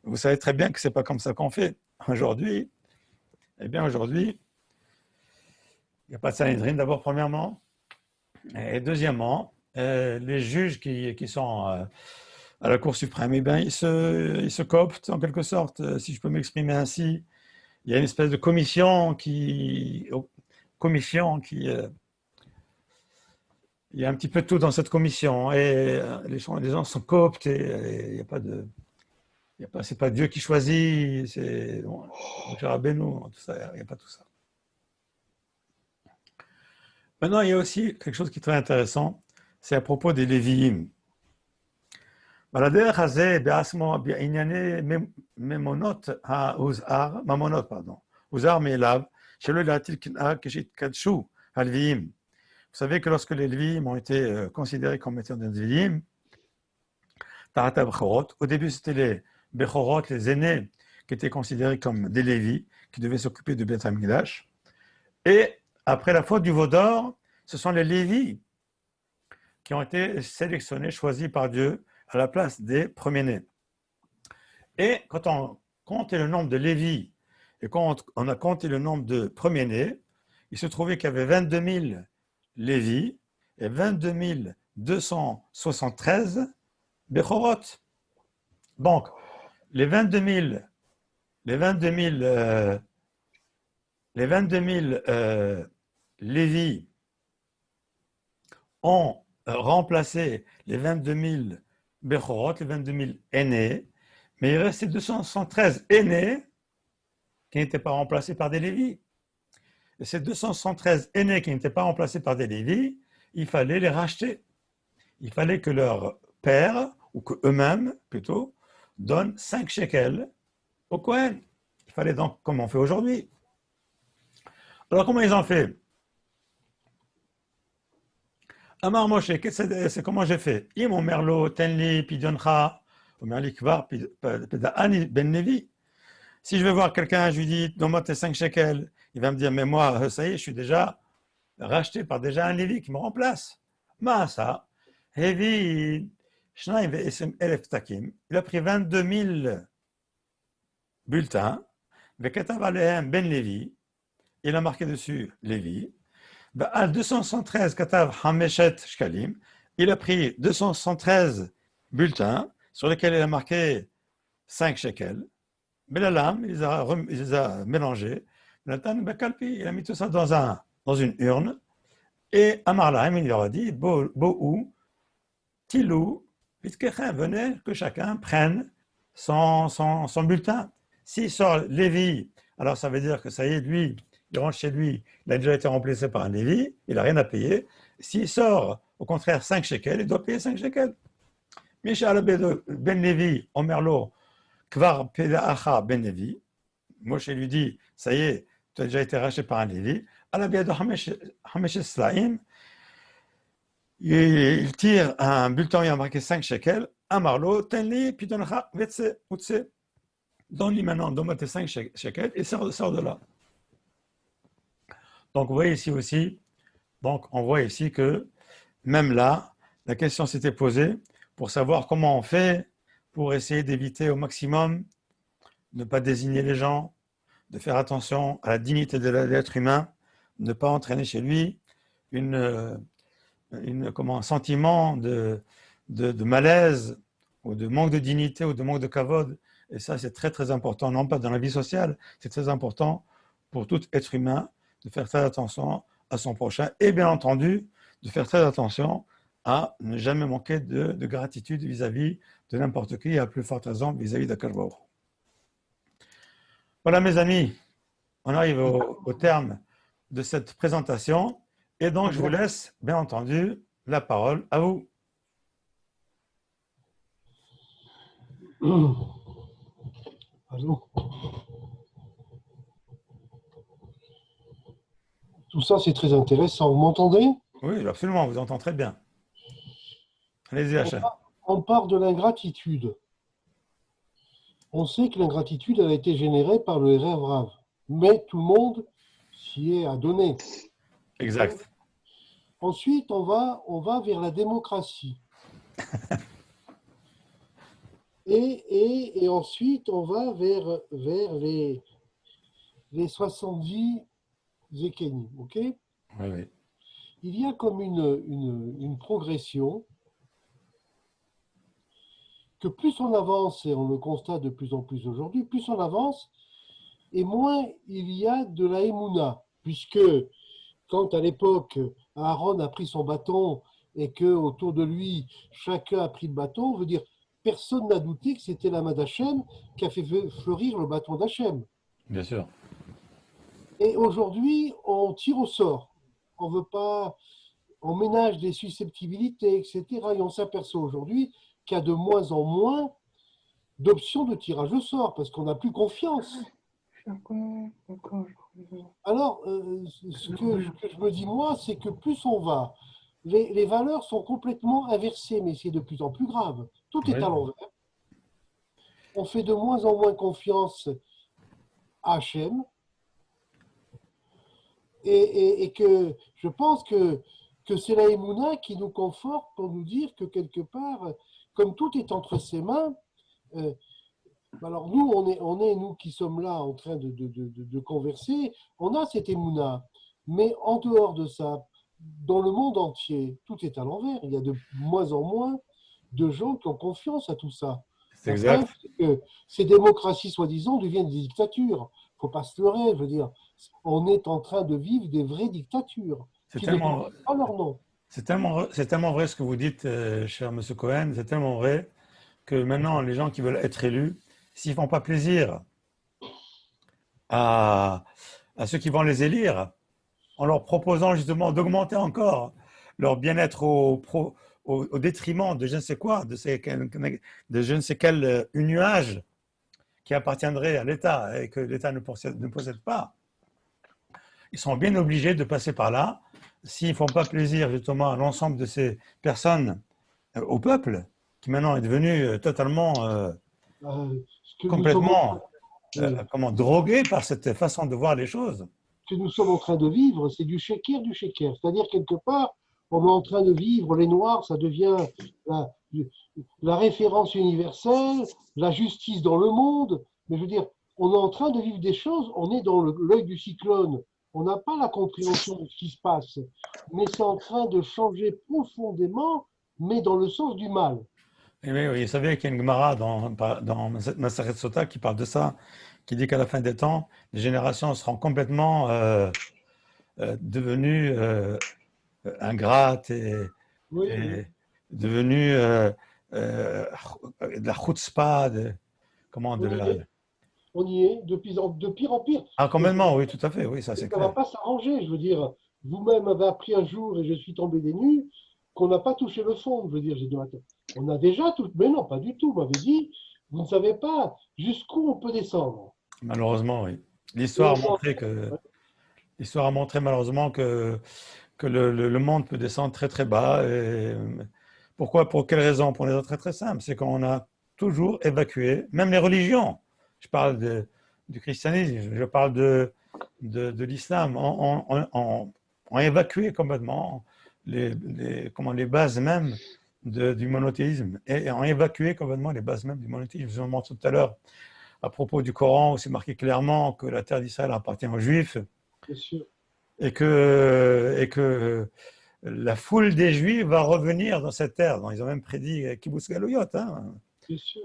vous savez très bien que ce n'est pas comme ça qu'on fait. Aujourd'hui, il n'y a pas de Sanhédrin, d'abord, premièrement. Et deuxièmement, les juges qui sont à la Cour suprême, ils se cooptent en quelque sorte, si je peux m'exprimer ainsi. Il y a une espèce de commission il y a un petit peu de tout dans cette commission, et les gens sont cooptés. Il n'y a pas de, c'est pas Dieu qui choisit, c'est Rabbeinu, tout ça, il n'y a pas tout ça. Maintenant, il y a aussi quelque chose qui est très intéressant, c'est à propos des Lévi'im. בדרך הזה בעצמו בענייני ממונות הוזהר מאליו שלא להטיל קנאה כשהתקדשו הלוויים. Vous savez que lorsque les Lévi'im ont été considérés comme étant des Lévi'im, Tarata Bechorot, au début c'était les Bechorot, les aînés, qui étaient considérés comme des Lévis, qui devaient s'occuper du Beth Amikdash. Et après la faute du veau d'or, ce sont les Lévis qui ont été sélectionnés, choisis par Dieu à la place des premiers-nés. Et quand on comptait le nombre de Lévis et quand on a compté le nombre de premiers-nés, il se trouvait qu'il y avait 22 000 Lévis et 22 273 Bechorot. Donc, les 22 000 Lévis ont remplacé les 22 000 Bechorot, les 22 000 aînés, mais il restait 273 aînés qui n'étaient pas remplacés par des Lévis. Et ces 273 aînés qui n'étaient pas remplacés par des Lévis, il fallait les racheter. Il fallait que leur père, ou qu'eux-mêmes plutôt, donnent 5 shekels au Kohen. Il fallait donc, comme on fait aujourd'hui. Alors comment ils ont fait? Amar Moshe, c'est comment j'ai fait? Im merlo tenli pidioncha, omerli kvar peda'ani ben Levi. Si je vais voir quelqu'un, je lui dis, donne-moi tes 5 shekels. Il va me dire, mais moi, ça y est, je suis déjà racheté par déjà un Lévi qui me remplace. Maasa, Hevi, Shnaim ve'esem elef takim. Il a pris 22 000 bulletins. Ve'katav alehem ben Levi. Il a marqué dessus Lévi. Al 273 katav hameshet shkalim. Il a pris 273 bulletins sur lesquels il a marqué 5 shekels. Belalam, il les a mélangés. Il a mis tout ça dans une urne. Et Amarlaim, il leur a dit, Bo'ou, Tilou, Vitkechem, venez, que chacun prenne son bulletin. S'il sort Lévi, alors ça veut dire que ça y est, lui, il rentre chez lui, il a déjà été remplacé par un Lévi, il n'a rien à payer. S'il sort, au contraire, 5 shekels, il doit payer 5 shekels. Michel Ben Lévi, Omerlo, Kvar Pedaacha Ben Lévi. Moshe lui dit, ça y est, tu as déjà été racheté par un Lévi. Il tire un bulletin, il a marqué 5 shekels. Amarlo, tenli, pidoncha, vetse, utse. Donne-lui maintenant, donne-moi tes 5 shekels et sors de là. Donc, vous voyez ici aussi, donc on voit ici que même là, la question s'était posée pour savoir comment on fait pour essayer d'éviter au maximum de ne pas désigner les gens, de faire attention à la dignité de l'être humain, de ne pas entraîner chez lui un sentiment de malaise ou de manque de dignité ou de manque de kavod. Et ça, c'est très très important, non pas dans la vie sociale, c'est très important pour tout être humain de faire très attention à son prochain et bien entendu de faire très attention à ne jamais manquer de gratitude vis-à-vis de n'importe qui et à plus forte raison vis-à-vis d'Akadosh Baruch Hu. Voilà, mes amis, on arrive au terme de cette présentation. Et donc, je vous laisse, bien entendu, la parole à vous. Allô. Tout ça, c'est très intéressant. Vous m'entendez? Oui, absolument, on vous entend très bien. Allez-y, Hachem. On part de l'ingratitude. On sait que l'ingratitude, elle a été générée par le Erev Rav. Mais tout le monde s'y est adonné. Exact. Ensuite, on va vers la démocratie. Et ensuite, on va vers les 70 Zekenim. OK? Oui, oui. Il y a comme une progression que plus on avance, et on le constate de plus en plus aujourd'hui, plus on avance, et moins il y a de la Emouna. Puisque quand à l'époque, Aaron a pris son bâton et que autour de lui, chacun a pris le bâton, veut dire personne n'a douté que c'était la main d'Hachem qui a fait fleurir le bâton d'Hachem. Bien sûr. Et aujourd'hui, on tire au sort. On veut pas, on ménage des susceptibilités, etc. Et on s'aperçoit aujourd'hui qu'il y a de moins en moins d'options de tirage au sort parce qu'on n'a plus confiance. Alors, ce que je me dis, moi, c'est que plus on va, les valeurs sont complètement inversées, mais c'est de plus en plus grave. Tout est à l'envers. On fait de moins en moins confiance à Hachem. Et que je pense que c'est la Emouna qui nous conforte pour nous dire que quelque part, comme tout est entre ses mains, alors nous, nous qui sommes là en train de converser, on a cette Emouna. Mais en dehors de ça, dans le monde entier, tout est à l'envers. Il y a de moins en moins de gens qui ont confiance à tout ça. C'est exact. Que ces démocraties, soi-disant, deviennent des dictatures. Il ne faut pas se leurrer, je veux dire. On est en train de vivre des vraies dictatures. C'est qui tellement, ne portent pas leur nom. c'est tellement vrai ce que vous dites, cher M. Cohen, c'est tellement vrai que maintenant, les gens qui veulent être élus, s'ils ne font pas plaisir à ceux qui vont les élire, en leur proposant justement d'augmenter encore leur bien-être au détriment de je ne sais quoi, de je ne sais quel nuage qui appartiendrait à l'État et que l'État ne possède pas, ils sont bien obligés de passer par là s'ils ne font pas plaisir justement à l'ensemble de ces personnes, au peuple, qui maintenant est devenu totalement, complètement drogué par cette façon de voir les choses. Ce que nous sommes en train de vivre, c'est du sheker. C'est-à-dire, quelque part, on est en train de vivre, les Noirs, ça devient la référence universelle, la justice dans le monde. Mais je veux dire, on est en train de vivre des choses, on est dans l'œil du cyclone. On n'a pas la compréhension de ce qui se passe. Mais c'est en train de changer profondément, mais dans le sens du mal. Et oui, vous savez qu'il y a une Gemara dans Masechet Sota qui parle de ça, qui dit qu'à la fin des temps, les générations seront complètement devenues ingrates et devenues de la chutzpah, on y est, de pire en pire. Ah, complètement, oui, tout à fait, oui, ça c'est clair. Ça ne va pas s'arranger, je veux dire. Vous-même avez appris un jour, et je suis tombé des nues, qu'on n'a pas touché le fond. Je veux dire, j'ai dit, on a déjà tout. Mais non, pas du tout. Vous m'avez dit, vous ne savez pas jusqu'où on peut descendre. Malheureusement, oui. L'histoire a montré malheureusement que le monde peut descendre très très bas. Et pourquoi? Pour quelle raison? Pour des raisons très très simples. C'est qu'on a toujours évacué, même les religions. Je parle du christianisme, je parle de l'islam. On évacué complètement les bases même du monothéisme. Et on évacué complètement les bases même du monothéisme. Je vous montre tout à l'heure à propos du Coran où c'est marqué clairement que la terre d'Israël appartient aux Juifs. Bien sûr. Et que la foule des Juifs va revenir dans cette terre. Ils ont même prédit Kibbutz Galouyot. Hein. Bien sûr.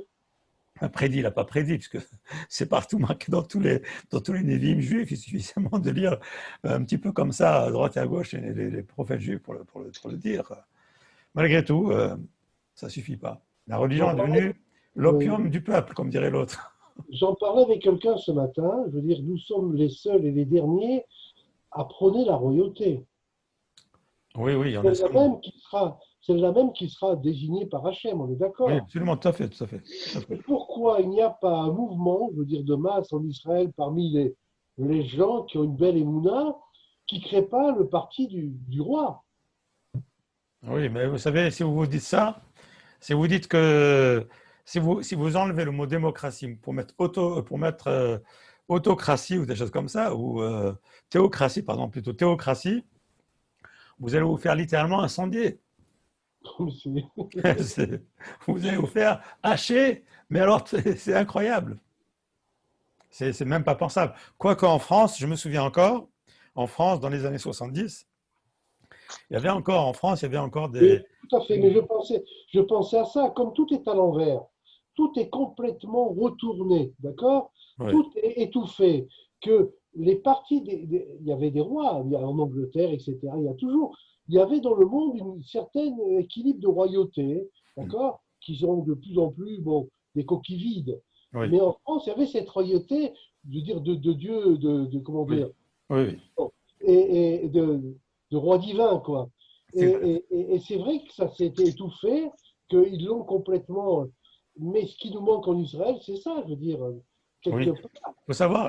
Prédit, il n'a pas prédit, puisque c'est partout marqué dans tous les Névim juifs. Il suffit seulement de lire un petit peu comme ça, à droite et à gauche, les prophètes juifs pour le dire. Malgré tout, ça ne suffit pas. La religion est devenue l'opium du peuple, comme dirait l'autre. J'en parlais avec quelqu'un ce matin. Je veux dire, nous sommes les seuls et les derniers à prôner la royauté. Oui, oui, on est C'est la seulement. même qui sera, c'est la même qui sera désignée par Hachem, on est Oui, d'accord. absolument, tout à fait, tout à fait. Tout à Et fait. pourquoi il n'y a pas un mouvement, je veux dire, de masse en Israël parmi les gens qui ont une belle émouna, qui ne crée pas le parti du roi? Oui, mais vous savez, si vous vous dites ça, si vous dites que si vous enlevez le mot démocratie pour mettre autocratie ou des choses comme ça, ou théocratie, pardon, plutôt théocratie, vous allez vous faire littéralement incendier. C'est- Vous allez vous faire hacher, mais alors c'est incroyable. C'est même pas pensable. Quoique en France, je me souviens encore, en France, dans les années 70, il y avait encore, en France, il y avait encore Oui, des. tout à fait, mais je pensais à ça, comme tout est à l'envers, tout est complètement retourné, d'accord? Oui, Tout est étouffé, que les partis, il y avait des rois, il y a en Angleterre, etc., il y avait dans le monde une certaine équilibre de royauté, d'accord? Qui sont de plus en plus, bon, des coquilles vides. oui, Mais en France, il y avait cette royauté, de dire, de Dieu, comment oui, dire, oui, oui. et de roi divin, quoi. Et, Exact. et c'est vrai que ça s'était étouffé, qu'ils l'ont complètement. Mais ce qui nous manque en Israël, c'est ça, je veux dire, quelque Oui. part.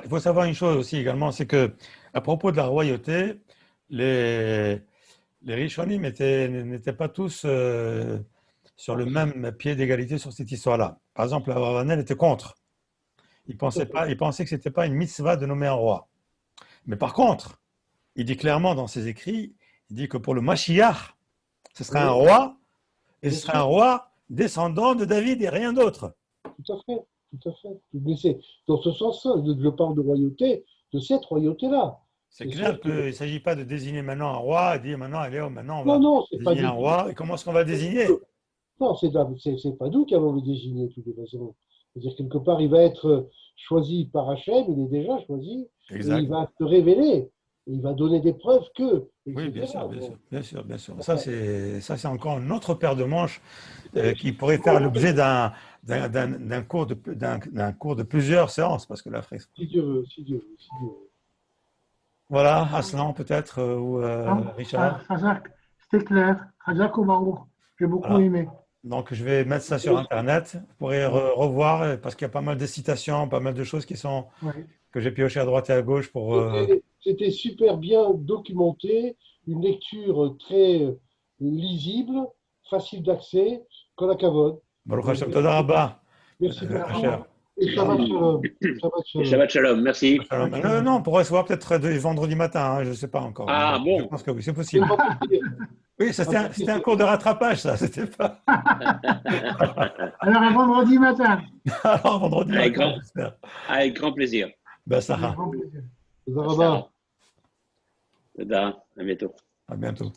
Il faut savoir une chose aussi également, c'est que à propos de la royauté, les, les Rishonim n'étaient pas tous sur le même pied d'égalité sur cette histoire-là. Par exemple, Abravanel était contre. Tout à fait. Il pensait que ce n'était pas une mitzvah de nommer un roi. Mais par contre, il dit clairement dans ses écrits, il dit que pour le Mashiach, ce serait un Oui, roi, et ce bien serait un sûr, roi descendant de David et rien d'autre. tout à fait, tout à fait. Mais c'est dans ce sens-là, je parle de royauté, de cette royauté-là. C'est C'est clair sûr que. qu'il ne s'agit pas de désigner maintenant un roi et dire maintenant, allez, oh, maintenant on Non, va non, c'est pas désigner un du tout. roi. Et comment est-ce qu'on va désigner? Non, c'est pas nous qui avons le désigné, de toutes les façons. C'est-à-dire, quelque part, il va être choisi par Hachem, il est déjà choisi, et il Exact. va se révéler, et il va donner des preuves que, Oui, bien etc. sûr, bien sûr, Bon, bien sûr, bien sûr. enfin, Ça, c'est encore une autre paire de manches qui pourrait faire bon, l'objet d'un cours de plusieurs séances, parce que la fresque. si Dieu veut, si Dieu veut, si Dieu veut. Voilà, Aslan peut-être, ou Richard. Razak, c'était clair. Razak au Maroc. J'ai beaucoup Voilà. aimé. Donc, je vais mettre ça sur Internet. Vous pourrez Voilà. revoir, parce qu'il y a pas mal de citations, pas mal de choses Oui. que j'ai pioché à droite et à gauche pour. C'était super bien documenté, une lecture très lisible, facile d'accès, Kol hakavod. Baruch Hashem, Merci, Toda Rabba, merci Merci. beaucoup. Asher. Et Shabbat Shalom. Shabbat Et Shalom. Shabbat Shalom, merci. Shalom. Non, on pourrait se voir peut-être vendredi matin, hein, je ne sais pas encore, mais Ah je bon, pense que oui, c'est C'est possible. pas possible. Oui, ça, Ah, c'était un cours de rattrapage, ça, c'était pas. Alors, à vendredi matin. Alors, vendredi avec matin, grand, j'espère. avec grand plaisir. Ben, Avec Sarah, grand plaisir. Tודה Sarah. רבה. Toda, à bientôt. à bientôt.